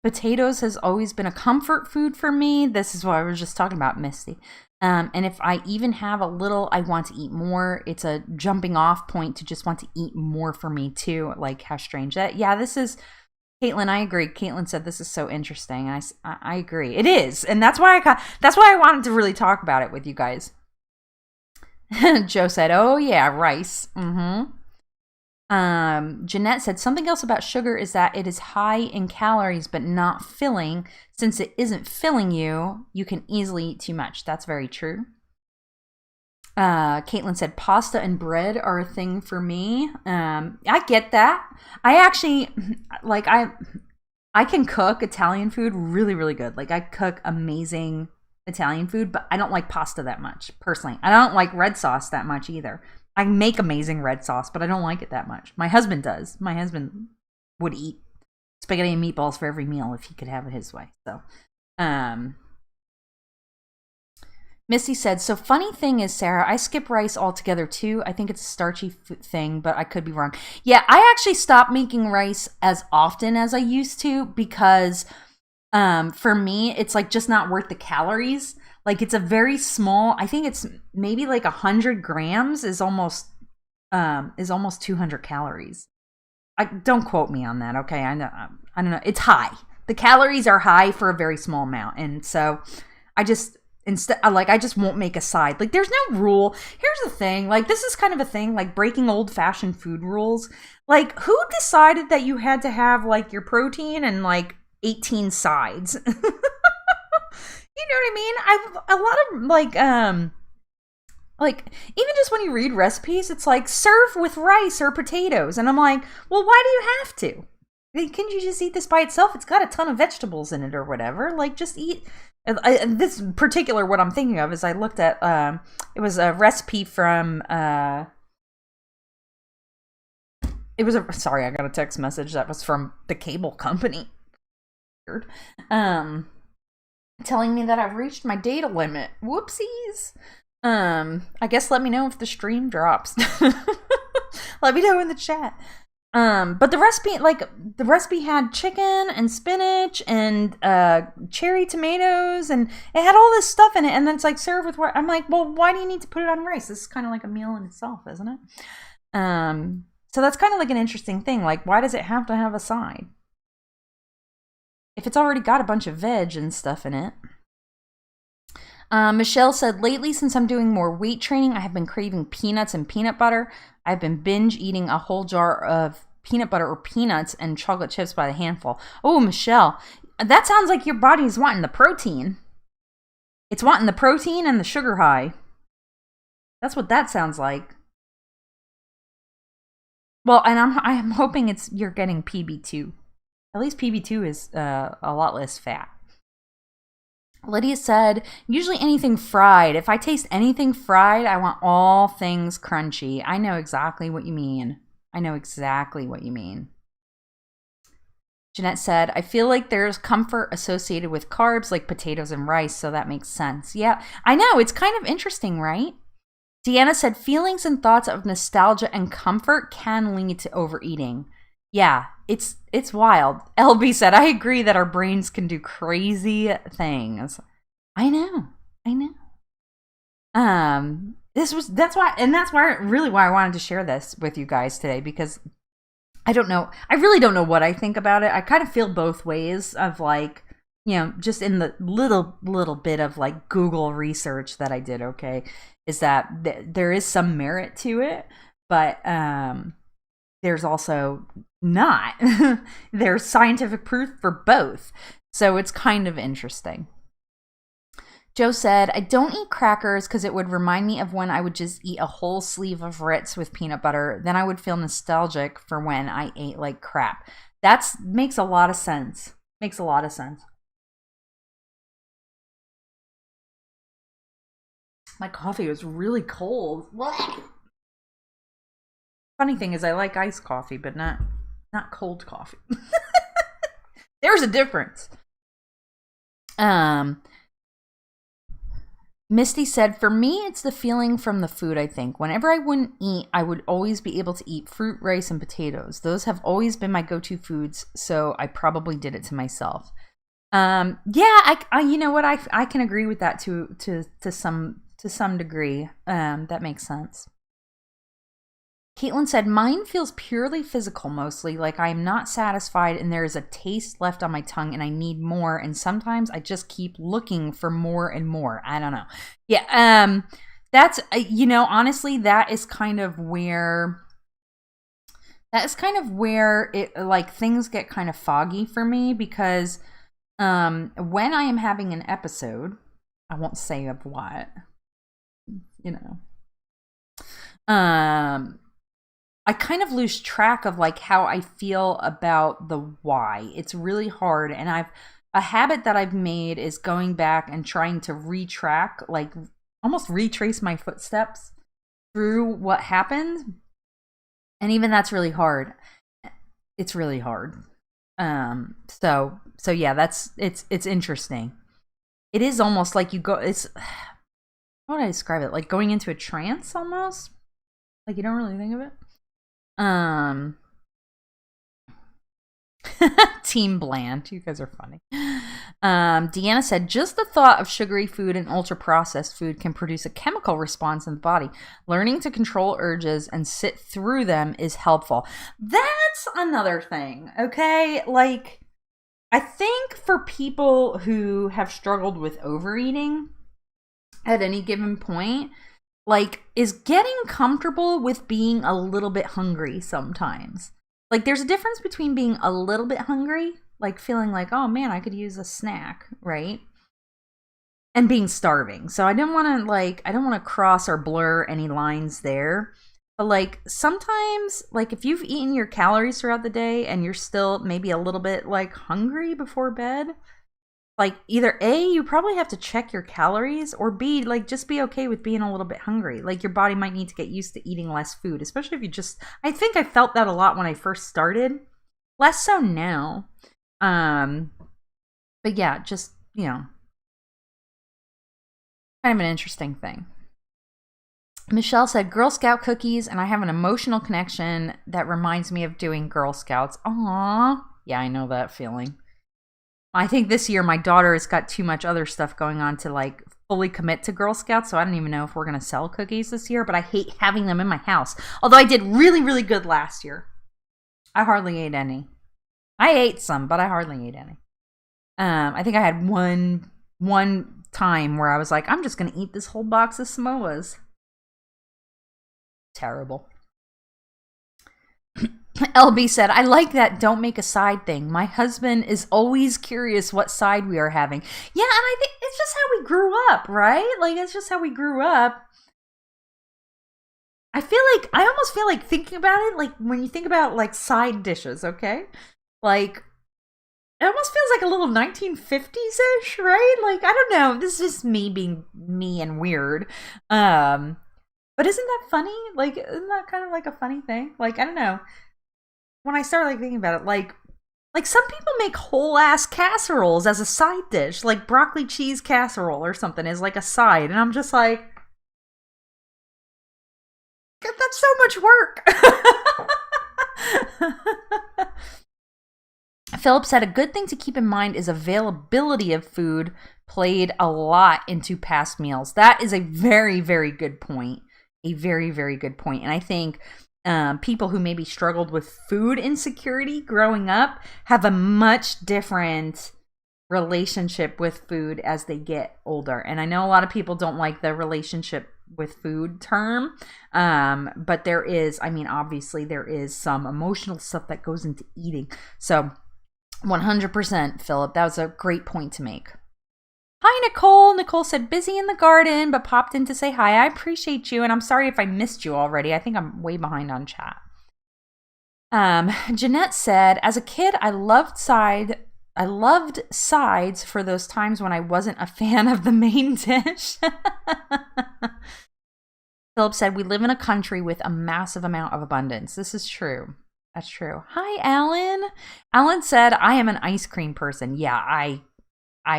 S1: Potatoes has always been a comfort food for me. This is what I was just talking about, Misty. And if I even have a little, I want to eat more. It's a jumping off point to just want to eat more for me too. Like, how strange that. Yeah, this is, Caitlin, I agree. Caitlin said this is so interesting. I agree. It is. And that's why I wanted to really talk about it with you guys. Joe said, oh yeah, rice. Jeanette said, something else about sugar is that it is high in calories but not filling. Since it isn't filling you, you can easily eat too much. That's very true. Caitlin said, pasta and bread are a thing for me. I get that. I actually, like, I can cook Italian food really, really good. Like, I cook amazing Italian food, but I don't like pasta that much, personally. I don't like red sauce that much either. I make amazing red sauce, but I don't like it that much. My husband does. My husband would eat spaghetti and meatballs for every meal if he could have it his way. So, Missy said, so funny thing is, Sarah, I skip rice altogether too. I think it's a starchy thing, but I could be wrong. Yeah, I actually stopped making rice as often as I used to because for me, it's like just not worth the calories. Like, it's a very small, I think it's maybe like 100 grams is almost 200 calories. Don't quote me on that, okay? I don't know. It's high. The calories are high for a very small amount. And so I just won't make a side. Like, there's no rule. Here's the thing. Like, this is kind of a thing, like breaking old-fashioned food rules. Like, who decided that you had to have like your protein and like 18 sides? You know what I mean? I've a lot of like even just when you read recipes, it's like serve with rice or potatoes, and I'm like, well, why do you have to? Can't you just eat this by itself? It's got a ton of vegetables in it or whatever. Like, just eat. This particular what I'm thinking of is I looked at it was a recipe from sorry, I got a text message that was from the cable company. Weird. Telling me that I've reached my data limit. Whoopsies. I guess let me know if the stream drops. Let me know in the chat. But the recipe had chicken and spinach and cherry tomatoes, and it had all this stuff in it, and then it's like served with rice. I'm like, well, why do you need to put it on rice? This is kind of like a meal in itself, isn't it? So that's kind of like an interesting thing. Like, why does it have to have a side? If it's already got a bunch of veg and stuff in it. Michelle said, lately, since I'm doing more weight training, I have been craving peanuts and peanut butter. I've been binge eating a whole jar of peanut butter or peanuts and chocolate chips by the handful. Oh, Michelle, that sounds like your body's wanting the protein. It's wanting the protein and the sugar high. That's what that sounds like. Well, and I'm hoping you're getting PB2. At least PB2 is a lot less fat. Lydia said, usually anything fried. If I taste anything fried, I want all things crunchy. I know exactly what you mean. Jeanette said, I feel like there's comfort associated with carbs like potatoes and rice, so that makes sense. Yeah, I know. It's kind of interesting, right? Deanna said, feelings and thoughts of nostalgia and comfort can lead to overeating. Yeah, it's wild. LB said, I agree that our brains can do crazy things. I know. That's why I wanted to share this with you guys today, because I really don't know what I think about it. I kind of feel both ways of like, just in the little bit of like Google research that I did, okay, is that there is some merit to it, but there's also not. There's scientific proof for both. So it's kind of interesting. Joe said, I don't eat crackers because it would remind me of when I would just eat a whole sleeve of Ritz with peanut butter. Then I would feel nostalgic for when I ate like crap. That makes a lot of sense. Makes a lot of sense. My coffee was really cold. Funny thing is I like iced coffee, but not cold coffee. There's a difference. Misty said, for me, it's the feeling from the food, I think. Whenever I wouldn't eat, I would always be able to eat fruit, rice, and potatoes. Those have always been my go-to foods, so I probably did it to myself. Yeah, I you know what? I can agree with that to some degree. That makes sense. Caitlin said, mine feels purely physical mostly, like I am not satisfied and there is a taste left on my tongue and I need more, and sometimes I just keep looking for more and more. I don't know. Yeah, that's, honestly, that is kind of where it, like, things get kind of foggy for me, because when I am having an episode, I won't say of what, I kind of lose track of like how I feel about the why. It's really hard, and a habit that I've made is going back and trying to retrack, like almost retrace my footsteps through what happened. And even that's really hard. It's really hard. So yeah, it's interesting. It is almost like how would I describe it? Like going into a trance almost. Like you don't really think of it. Team Bland, you guys are funny. Deanna said, just the thought of sugary food and ultra processed food can produce a chemical response in the body. Learning to control urges and sit through them is helpful. That's another thing, okay? Like, I think for people who have struggled with overeating at any given point, like, is getting comfortable with being a little bit hungry sometimes. Like, there's a difference between being a little bit hungry, like feeling like, oh man, I could use a snack, right? And being starving. So I don't want to cross or blur any lines there. But like, sometimes, like, if you've eaten your calories throughout the day and you're still maybe a little bit like hungry before bed, like, either A, you probably have to check your calories, or B, like, just be okay with being a little bit hungry. Like, your body might need to get used to eating less food, especially if I think I felt that a lot when I first started. Less so now. But yeah, just, kind of an interesting thing. Michelle said, Girl Scout cookies, and I have an emotional connection that reminds me of doing Girl Scouts. Aww. Yeah, I know that feeling. I think this year my daughter has got too much other stuff going on to like fully commit to Girl Scouts, so I don't even know if we're going to sell cookies this year, but I hate having them in my house. Although I did really, really good last year. I hardly ate any. I ate some, but I hardly ate any. I think I had one time where I was like, I'm just going to eat this whole box of Samoas. Terrible. LB said, I like that don't make a side thing. My husband is always curious what side we are having. Yeah, and I think it's just how we grew up, right? Like, it's just how we grew up. I almost feel like thinking about it, like, when you think about, like, side dishes, okay? Like, it almost feels like a little 1950s-ish, right? Like, I don't know. This is just me being me and weird. But isn't that funny? Like, isn't that kind of like a funny thing? Like, I don't know. When I started like thinking about it, like some people make whole ass casseroles as a side dish, like broccoli cheese casserole or something is like a side, and I'm just like, that's so much work. Philip said, a good thing to keep in mind is availability of food played a lot into past meals. That is a very, very good point. A very, very good point. And I think people who maybe struggled with food insecurity growing up have a much different relationship with food as they get older. And I know a lot of people don't like the relationship with food term, but there is, I mean, obviously there is some emotional stuff that goes into eating. So 100%, Philip, that was a great point to make. Hi, Nicole. Nicole said, busy in the garden, but popped in to say hi. I appreciate you, and I'm sorry if I missed you already. I think I'm way behind on chat. Jeanette said, as a kid, I loved sides for those times when I wasn't a fan of the main dish. Philip said, we live in a country with a massive amount of abundance. This is true. That's true. Hi, Alan. Alan said, I am an ice cream person. Yeah, I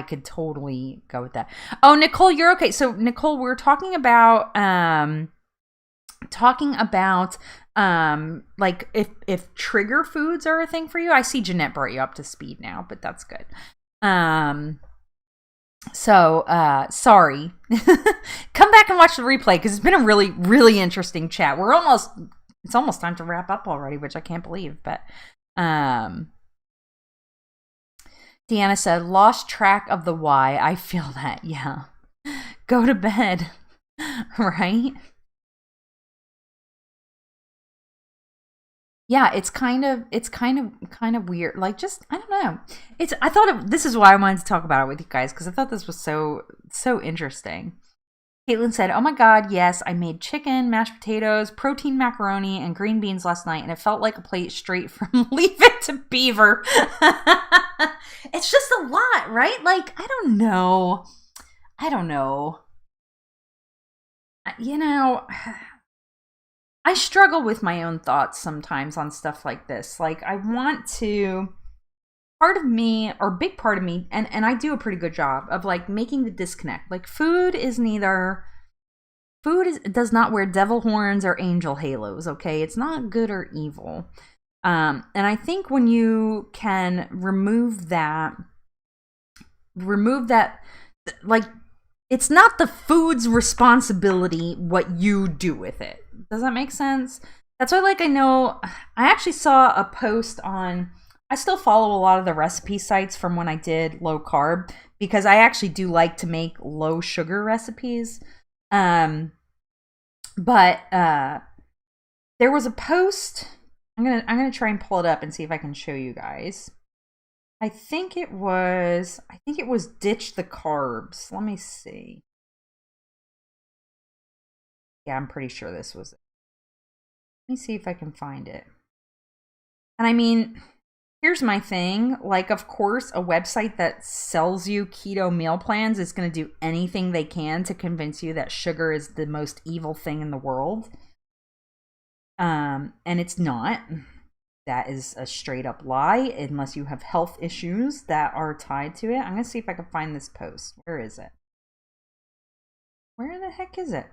S1: could totally go with that. Oh, Nicole, you're okay. So, Nicole, we're talking about like if trigger foods are a thing for you. I see Jeanette brought you up to speed now, but that's good. Sorry. Come back and watch the replay because it's been a really, really interesting chat. It's almost time to wrap up already, which I can't believe, but Deanna said, lost track of the why. I feel that. Yeah. Go to bed. Right? Yeah, it's kind of weird. Like, just, I don't know. This is why I wanted to talk about it with you guys, because I thought this was so interesting. Caitlin said, oh my God, yes, I made chicken, mashed potatoes, protein macaroni, and green beans last night, and it felt like a plate straight from Leave It to Beaver. It's just a lot, right? Like, I don't know. You know, I struggle with my own thoughts sometimes on stuff like this. Like, I want to, part of me, or big part of me, and I do a pretty good job of like making the disconnect. Like, food does not wear devil horns or angel halos, okay? It's not good or evil. And I think when you can remove that, like, it's not the food's responsibility what you do with it. Does that make sense? That's why, like, I actually saw a post on, I still follow a lot of the recipe sites from when I did low carb, because I actually do like to make low sugar recipes. But there was a post, I'm gonna try and pull it up and see if I can show you guys. I think it was Ditch the Carbs. Let me see. Yeah, I'm pretty sure this was it. Let me see if I can find it. And I mean, here's my thing. Like, of course, a website that sells you keto meal plans is going to do anything they can to convince you that sugar is the most evil thing in the world. And it's not. That is a straight up lie, unless you have health issues that are tied to it. I'm going to see if I can find this post. Where is it? Where the heck is it?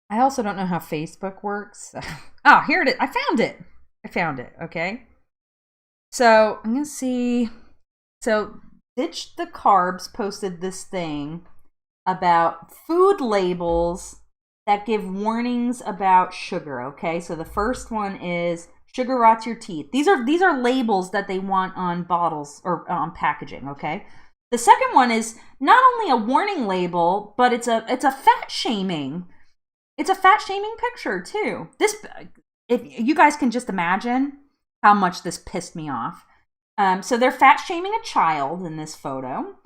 S1: I also don't know how Facebook works. Oh, here it is. I found it. Okay. So I'm going to see. So Ditch the Carbs posted this thing about food labels that give warnings about sugar. Okay. So the first one is sugar rots your teeth. These are labels that they want on bottles or on packaging. Okay. The second one is not only a warning label, but it's a fat shaming. It's a fat shaming picture too. If you guys can just imagine how much this pissed me off. So they're fat shaming a child in this photo,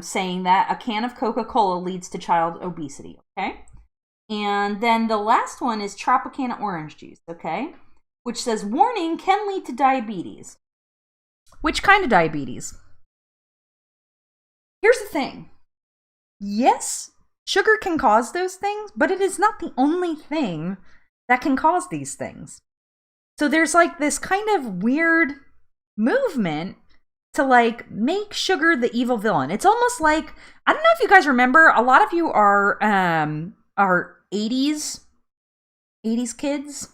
S1: saying that a can of Coca-Cola leads to child obesity. Okay. And then the last one is Tropicana orange juice. Okay. Which says, warning, can lead to diabetes. Which kind of diabetes? Here's the thing. Yes, sugar can cause those things, but it is not the only thing that can cause these things. So there's like this kind of weird movement to like make sugar the evil villain. It's almost like, I don't know if you guys remember, a lot of you are 80s kids,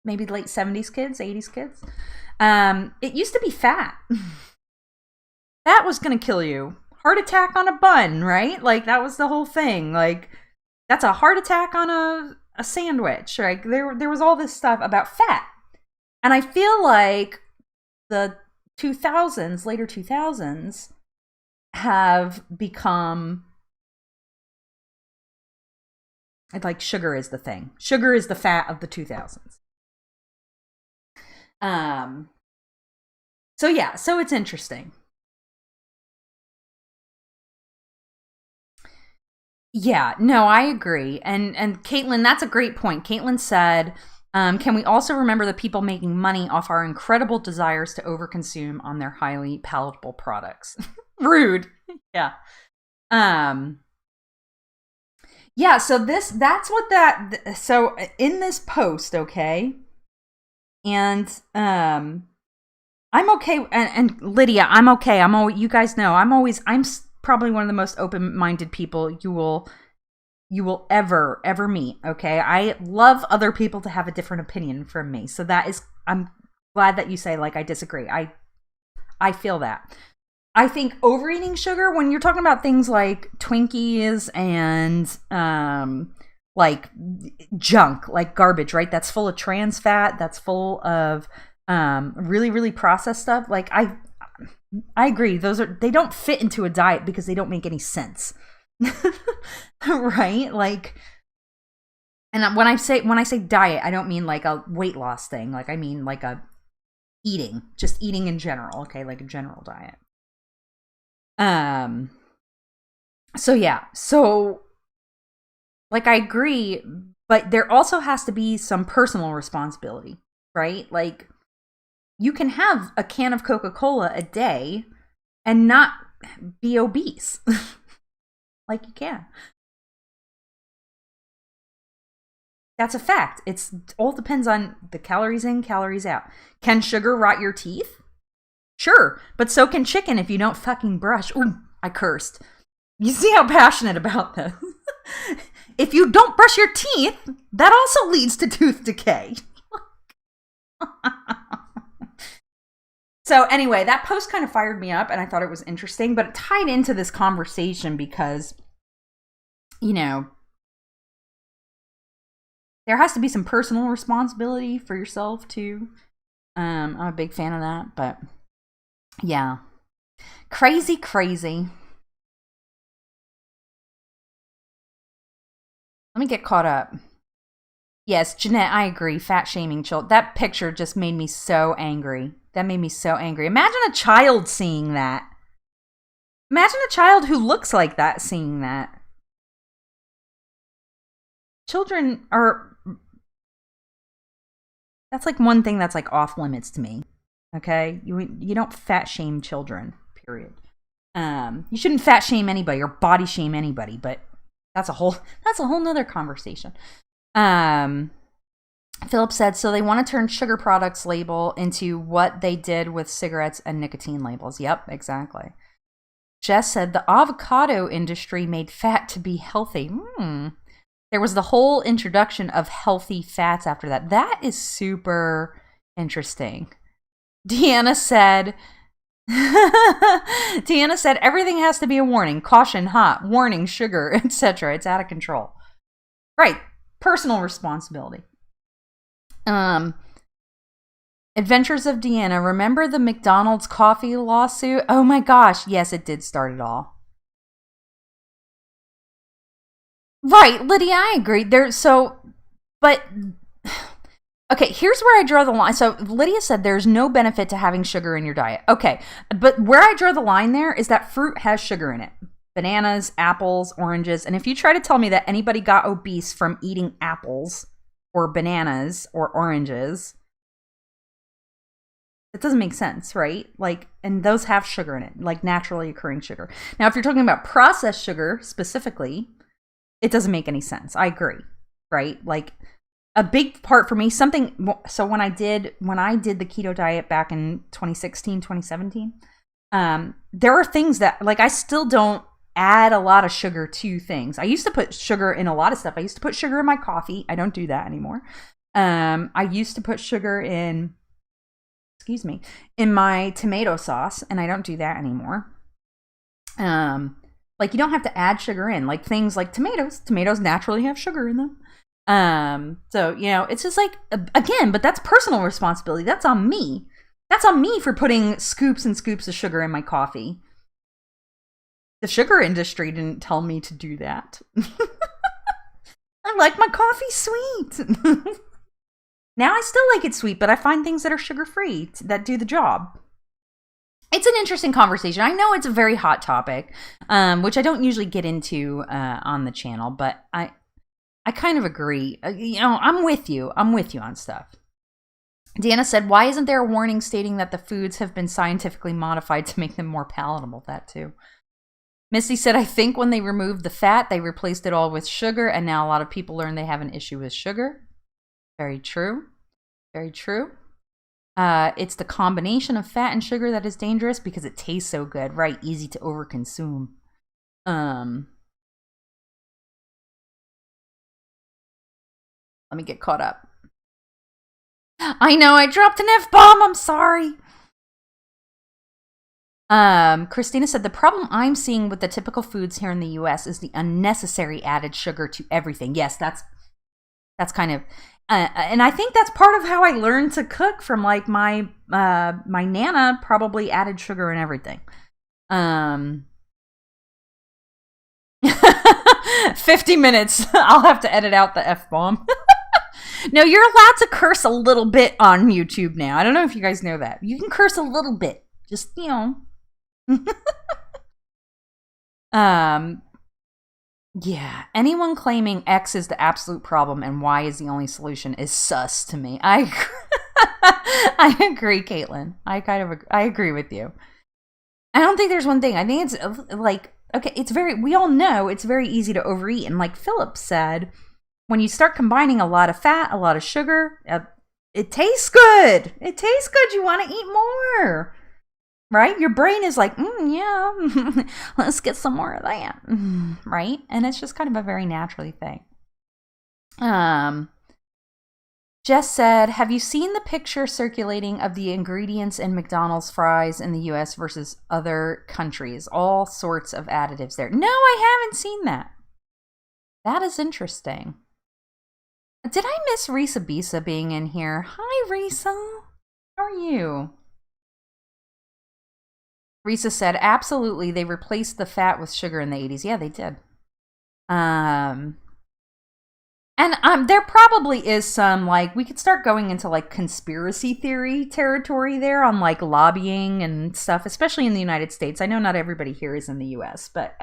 S1: maybe late 70s kids, 80s kids. It used to be fat. That was going to kill you. Heart attack on a bun, right? Like, that was the whole thing. Like, that's a heart attack on a sandwich. Like, there was all this stuff about fat. And I feel like the later 2000s have become like sugar is the thing. Sugar is the fat of the 2000s. So yeah, so it's interesting. Yeah, no, I agree. And Caitlin, that's a great point. Caitlin said, can we also remember the people making money off our incredible desires to overconsume on their highly palatable products? Rude. Yeah. Yeah, so so in this post, okay? And I'm okay, and Lydia, I'm okay. You guys know, I'm probably one of the most open-minded people you will ever meet, okay? I love other people to have a different opinion from me. So I'm glad that you say, like, I disagree. I feel that. I think overeating sugar, when you're talking about things like Twinkies and like junk, like garbage, right? That's full of trans fat, that's full of really, really processed stuff. Like I agree. They don't fit into a diet because they don't make any sense. Right? Like, and when I say diet, I don't mean like a weight loss thing. Like I mean like just eating in general, okay? Like a general diet. So yeah. So like I agree, but there also has to be some personal responsibility, right? Like you can have a can of Coca-Cola a day and not be obese. Like you can. That's a fact. It's all depends on the calories in, calories out. Can sugar rot your teeth? Sure, but so can chicken if you don't fucking brush. Ooh, I cursed. You see how passionate about this. If you don't brush your teeth, that also leads to tooth decay. So anyway, that post kind of fired me up and I thought it was interesting, but it tied into this conversation because, you know, there has to be some personal responsibility for yourself too. I'm a big fan of that, but yeah. Crazy. Let me get caught up. Yes, Jeanette, I agree. Fat shaming children. That picture just made me so angry. Imagine a child seeing that. Imagine a child who looks like that seeing that. Children are... That's like one thing that's like off limits to me. Okay? You don't fat shame children, period. You shouldn't fat shame anybody or body shame anybody, but that's a whole nother conversation. Philip said, so they want to turn sugar products label into what they did with cigarettes and nicotine labels. Yep, exactly. Jess said, the avocado industry made fat to be healthy. There was the whole introduction of healthy fats after that. That is super interesting. Deanna said, everything has to be a warning. Caution, hot, warning, sugar, etc. It's out of control. Right. Personal responsibility. Adventures of Deanna. Remember the McDonald's coffee lawsuit? Oh my gosh. Yes, it did start it all. Right, Lydia, I agree. But okay, here's where I draw the line. So Lydia said there's no benefit to having sugar in your diet. Okay, but where I draw the line there is that fruit has sugar in it. Bananas, apples, oranges. And if you try to tell me that anybody got obese from eating apples or bananas or oranges, it doesn't make sense, right? Like, and those have sugar in it, like naturally occurring sugar. Now, if you're talking about processed sugar specifically, it doesn't make any sense. I agree, right? Like a big part for me, so when I did the keto diet back in 2016, 2017, there are things that, like, I still don't add a lot of sugar to things. I used to put sugar in a lot of stuff. I used to put sugar in my coffee. I don't do that anymore. I used to put sugar in my tomato sauce, and I don't do that anymore. Like, you don't have to add sugar in, like things like tomatoes naturally have sugar in them. So, you know, it's just like, again, but that's personal responsibility. That's on me. That's on me for putting scoops and scoops of sugar in my coffee. The sugar industry didn't tell me to do that. I like my coffee sweet. Now I still like it sweet, but I find things that are sugar-free that do the job. It's an interesting conversation. I know it's a very hot topic, which I don't usually get into on the channel, but I kind of agree. I'm with you. I'm with you on stuff. Deanna said, why isn't there a warning stating that the foods have been scientifically modified to make them more palatable? That too. Misty said, I think when they removed the fat, they replaced it all with sugar, and now a lot of people learn they have an issue with sugar. Very true. Very true. It's the combination of fat and sugar that is dangerous because it tastes so good, right? Easy to overconsume. Let me get caught up. I know, I dropped an F-bomb. I'm sorry. Christina said, the problem I'm seeing with the typical foods here in the U.S. is the unnecessary added sugar to everything. Yes, that's kind of... and I think that's part of how I learned to cook from, like, my Nana probably added sugar in everything. 50 minutes. I'll have to edit out the F-bomb. No, you're allowed to curse a little bit on YouTube now. I don't know if you guys know that. You can curse a little bit. Just, yeah, anyone claiming X is the absolute problem and Y is the only solution is sus to me. I agree, Caitlin. I agree with you. I don't think there's one thing. I think it's like, okay, we all know it's very easy to overeat. And like Philip said, when you start combining a lot of fat, a lot of sugar, it tastes good. It tastes good. You want to eat more. Right? Your brain is like, yeah, let's get some more of that. Right? And it's just kind of a very naturally thing. Jess said, have you seen the picture circulating of the ingredients in McDonald's fries in the U.S. versus other countries? All sorts of additives there. No, I haven't seen that. That is interesting. Did I miss Risa Bisa being in here? Hi, Risa. How are you? Risa said, absolutely, they replaced the fat with sugar in the 80s. Yeah, they did. And there probably is some, like, we could start going into, like, conspiracy theory territory there on, like, lobbying and stuff, especially in the United States. I know not everybody here is in the U.S., but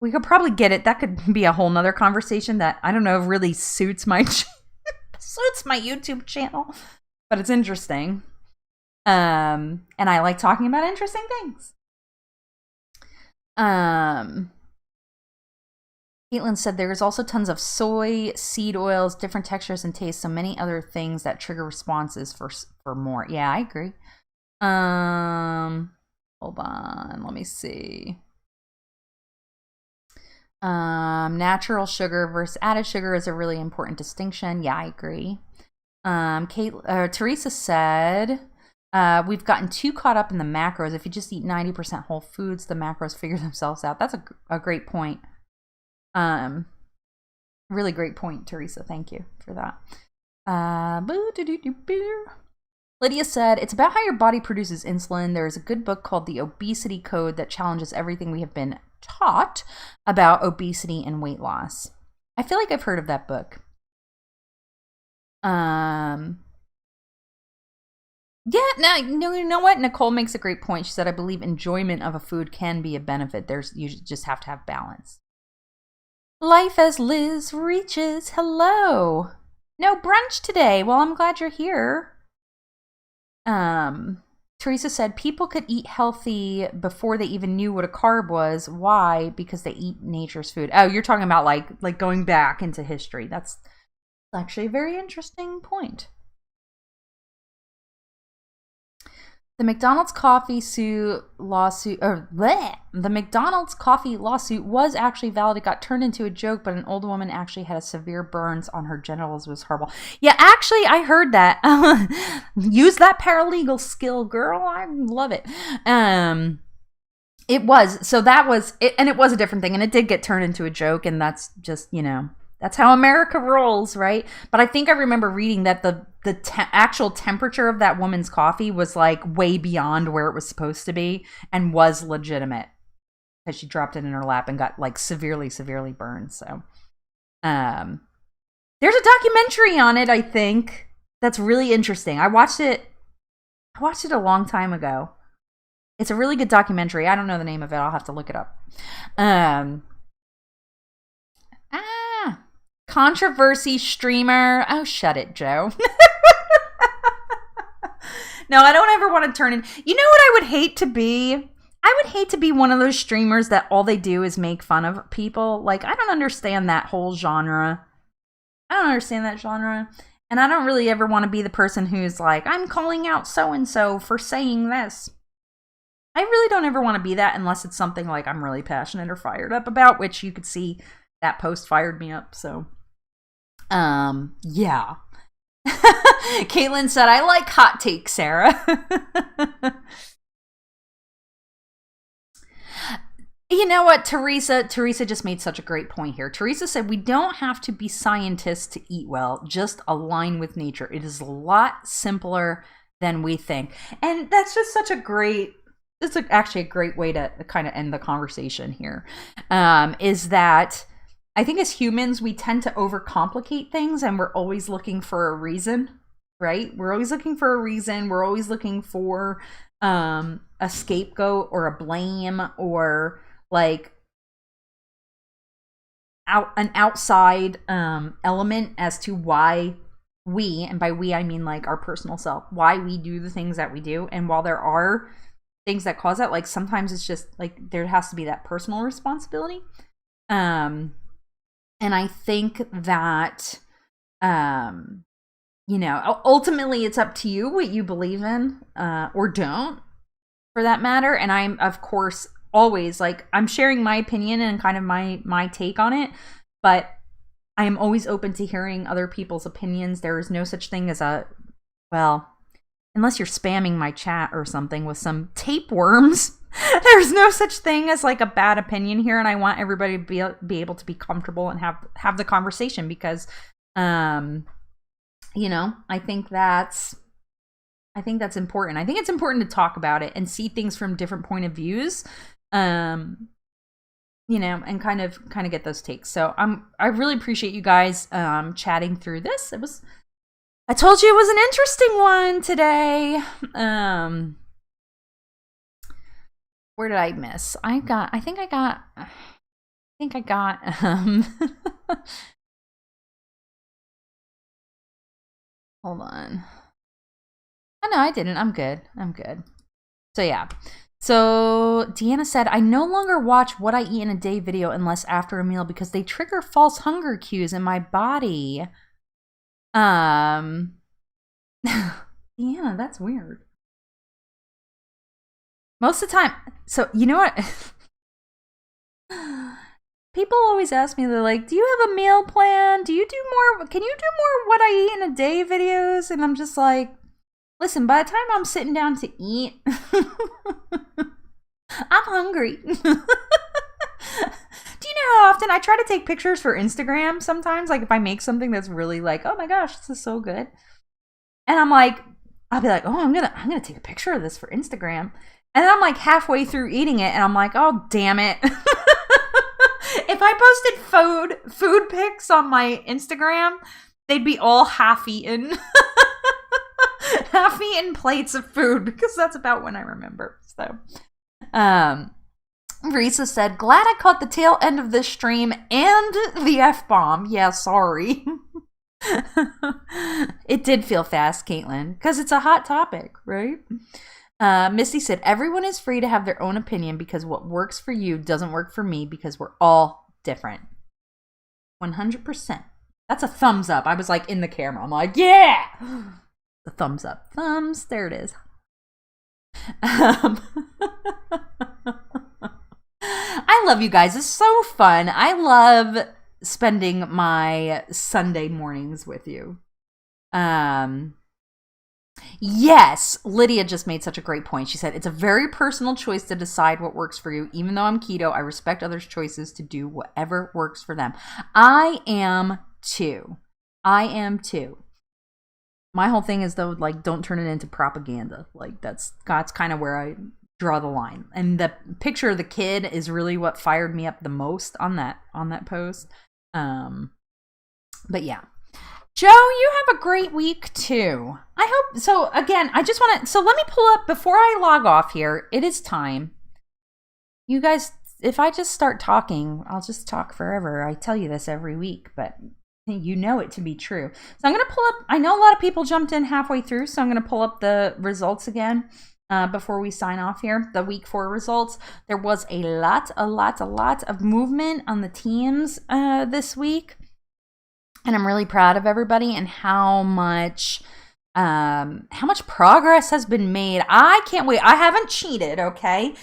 S1: we could probably get it. That could be a whole nother conversation that, I don't know, really suits my YouTube channel. But it's interesting. And I like talking about interesting things. Caitlin said there's also tons of soy, seed oils, different textures and tastes, so many other things that trigger responses for more. Yeah, I agree. Hold on, let me see. Natural sugar versus added sugar is a really important distinction. Yeah, I agree. Teresa said, we've gotten too caught up in the macros. If you just eat 90% whole foods, the macros figure themselves out. That's a great point. Really great point, Teresa. Thank you for that. Lydia said, it's about how your body produces insulin. There is a good book called The Obesity Code that challenges everything we have been taught about obesity and weight loss. I feel like I've heard of that book. Yeah, no, you know what? Nicole makes a great point. She said, I believe enjoyment of a food can be a benefit. You just have to have balance. Life as Liz reaches. Hello. No brunch today. Well, I'm glad you're here. Teresa said, people could eat healthy before they even knew what a carb was. Why? Because they eat nature's food. Oh, you're talking about like going back into history. That's actually a very interesting point. The McDonald's coffee lawsuit was actually valid. It got turned into a joke, but an old woman actually had a severe burns on her genitals. It was horrible. Yeah, actually, I heard that. Use that paralegal skill, girl. I love it. It was. So that was it, and it was a different thing, and it did get turned into a joke, and that's just, That's how America rolls, right? But I think I remember reading that the actual temperature of that woman's coffee was like way beyond where it was supposed to be and was legitimate because she dropped it in her lap and got like severely burned. So there's a documentary on it, I think, that's really interesting. I watched it a long time ago. It's a really good documentary. I don't know the name of it. I'll have to look it up. Controversy streamer. Oh, shut it, Joe. No, I don't ever want to turn in. You know what I would hate to be? I would hate to be one of those streamers that all they do is make fun of people. Like, I don't understand that whole genre. I don't understand that genre. And I don't really ever want to be the person who's like, I'm calling out so-and-so for saying this. I really don't ever want to be that unless it's something like I'm really passionate or fired up about, which you could see that post fired me up. So, yeah. Caitlin said, I like hot takes, Sarah. You know what, Teresa just made such a great point here. Teresa said, we don't have to be scientists to eat well, just align with nature. It is a lot simpler than we think. And that's just such a great, it's actually a great way to kind of end the conversation here. Is that I think as humans, we tend to overcomplicate things and we're always looking for a reason, right? We're always looking for a reason. We're always looking for a scapegoat or a blame or like an outside element as to why we, and by we I mean like our personal self, why we do the things that we do. And while there are things that cause that, like sometimes it's just like there has to be that personal responsibility. And I think that you know, ultimately it's up to you what you believe in or don't, for that matter. And I'm, of course, always like, I'm sharing my opinion and kind of my take on it, but I am always open to hearing other people's opinions. There is no such thing as well, unless you're spamming my chat or something with some tapeworms, there's no such thing as like a bad opinion here. And I want everybody to be able to be comfortable and have the conversation because, you know, I think that's important. I think it's important to talk about it and see things from different point of views, you know, and kind of get those takes. So I really appreciate you guys chatting through this. I told you it was an interesting one today. Where did I miss? I think I got hold on. Oh, no, I didn't. I'm good. So, yeah. So, Deanna said, I no longer watch what I eat in a day video unless after a meal because they trigger false hunger cues in my body. Deanna, that's weird. Most of the time. So, you know what? People always ask me, they're like, do you have a meal plan? Can you do more what I eat in a day videos? And I'm just like, listen, by the time I'm sitting down to eat, I'm hungry. Do you know how often I try to take pictures for Instagram sometimes? Like if I make something that's really like, oh my gosh, this is so good. And I'm like, I'll be like, oh, I'm gonna take a picture of this for Instagram. And then I'm like halfway through eating it and I'm like, oh damn it. If I posted food pics on my Instagram, they'd be all half-eaten. Half-eaten plates of food because that's about when I remember. So, Risa said, glad I caught the tail end of this stream and the F-bomb. Yeah, sorry. It did feel fast, Caitlin, because it's a hot topic, right? Misty said, everyone is free to have their own opinion because what works for you doesn't work for me because we're all different. 100%. That's a thumbs up. I was like in the camera. I'm like, yeah! The thumbs up. Thumbs. There it is. I love you guys. It's so fun. I love spending my Sunday mornings with you. Yes, Lydia just made such a great point. She said, it's a very personal choice to decide what works for you. Even though I'm keto, I respect others' choices to do whatever works for them. I am too. I am too. My whole thing is, though, like, don't turn it into propaganda. Like, that's kind of where I draw the line. And the picture of the kid is really what fired me up the most on that post. But yeah. Joe, you have a great week too. I hope so. Again, I just want to, so let me pull up before I log off here. It is time. You guys, if I just start talking, I'll just talk forever. I tell you this every week, but you know it to be true. So I'm going to pull up, I know a lot of people jumped in halfway through, so I'm going to pull up the results again before we sign off here. The week 4 results. There was a lot of movement on the teams this week. And I'm really proud of everybody and how much progress has been made. I can't wait. I haven't cheated, okay?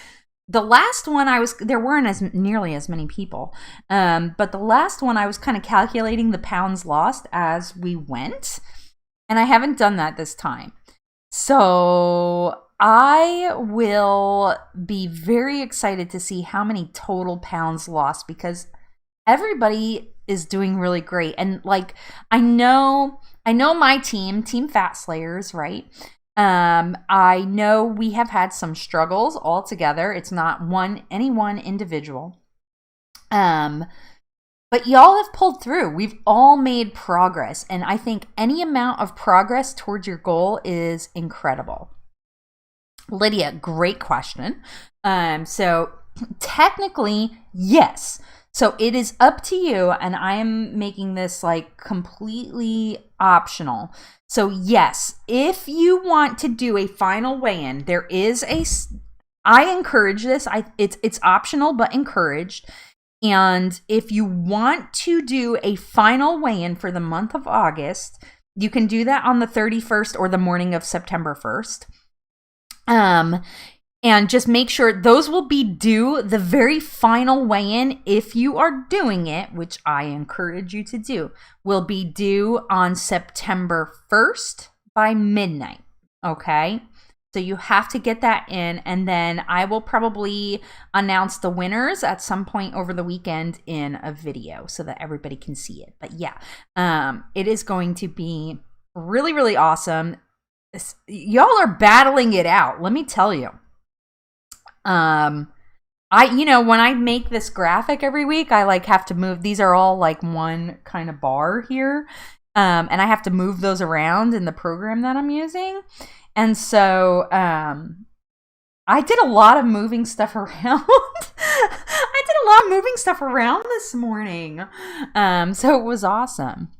S1: The last one there weren't nearly as many people. But the last one I was kind of calculating the pounds lost as we went. And I haven't done that this time. So I will be very excited to see how many total pounds lost, because everybody is doing really great. And like, I know my team Fat Slayers, right? I know we have had some struggles all together. It's not any one individual. But y'all have pulled through. We've all made progress. And I think any amount of progress towards your goal is incredible. Lydia, great question. So technically, yes. So it is up to you, and I am making this like completely optional. So yes, if you want to do a final weigh-in, I encourage this. It's optional but encouraged. And if you want to do a final weigh-in for the month of August, you can do that on the 31st or the morning of September 1st. And just make sure those will be due, the very final weigh-in, if you are doing it, which I encourage you to do, will be due on September 1st by midnight, okay? So you have to get that in, and then I will probably announce the winners at some point over the weekend in a video so that everybody can see it. But yeah, it is going to be really, really awesome. Y'all are battling it out, let me tell you. When I make this graphic every week, I like have to move. These are all like one kind of bar here. And I have to move those around in the program that I'm using. And so, I did a lot of moving stuff around. This morning. So it was awesome.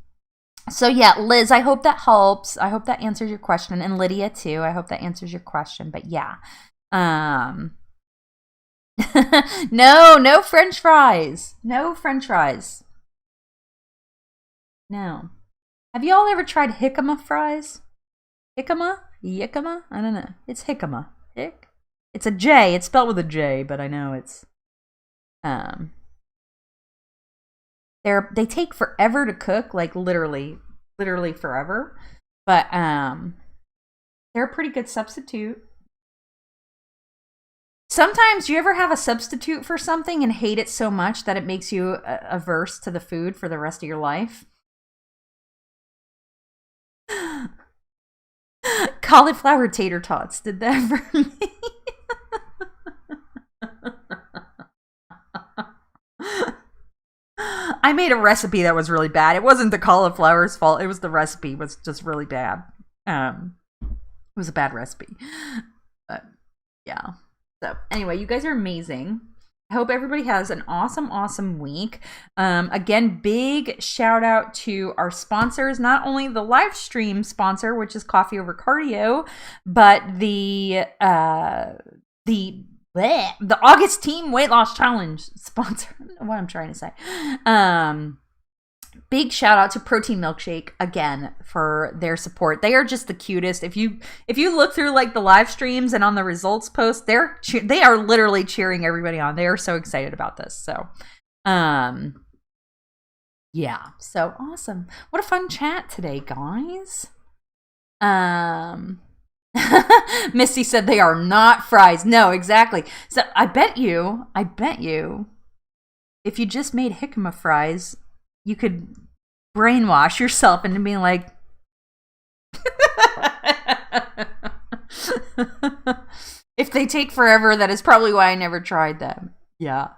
S1: So yeah, Liz, I hope that helps. I hope that answers your question. And Lydia too. I hope that answers your question. But yeah. No French fries. No French fries. No. Have you all ever tried jicama fries? Jicama? Jicama? I don't know. It's jicama. It's a J. It's spelled with a J, but I know it's they take forever to cook, like literally forever. But they're a pretty good substitute. Sometimes, do you ever have a substitute for something and hate it so much that it makes you averse to the food for the rest of your life? Cauliflower tater tots did that for me. I made a recipe that was really bad. It wasn't the cauliflower's fault. It was the recipe was just really bad. It was a bad recipe. But yeah. So anyway, you guys are amazing. I hope everybody has an awesome week. Again, big shout out to our sponsors, not only the live stream sponsor, which is Coffee Over Cardio, but the August Team Weight Loss Challenge sponsor. I don't know what I'm trying to say. Big shout out to Protein Milkshake again for their support. They are just the cutest. If you look through like the live streams and on the results post, they are literally cheering everybody on. They are so excited about this. So, yeah, so awesome. What a fun chat today, guys. Misty said they are not fries. No, exactly. So I bet you, if you just made jicama fries, you could brainwash yourself into being like, if they take forever, that is probably why I never tried them. Yeah.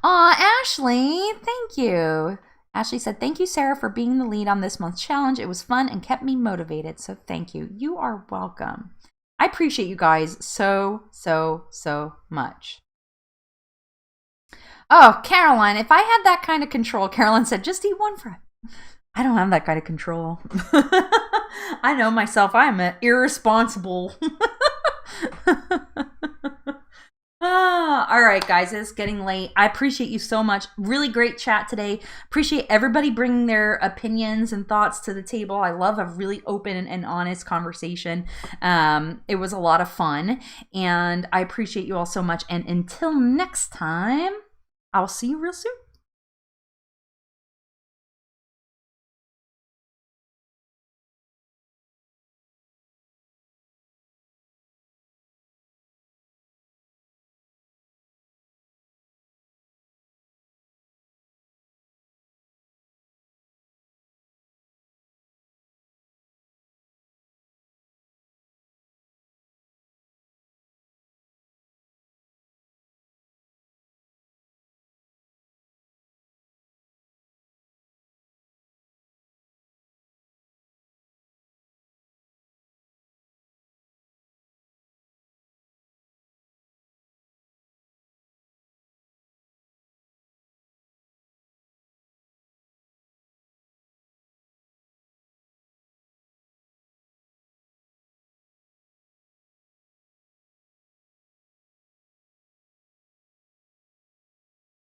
S1: Aw, Ashley, thank you. Ashley said, thank you, Sarah, for being the lead on this month's challenge. It was fun and kept me motivated, so thank you. You are welcome. I appreciate you guys so, so, so much. Oh, Caroline, if I had that kind of control, Caroline said, just eat one fry. I don't have that kind of control. I know myself. I'm an irresponsible. All right, guys, it's getting late. I appreciate you so much. Really great chat today. Appreciate everybody bringing their opinions and thoughts to the table. I love a really open and honest conversation. It was a lot of fun, and I appreciate you all so much. And until next time, I'll see you real soon.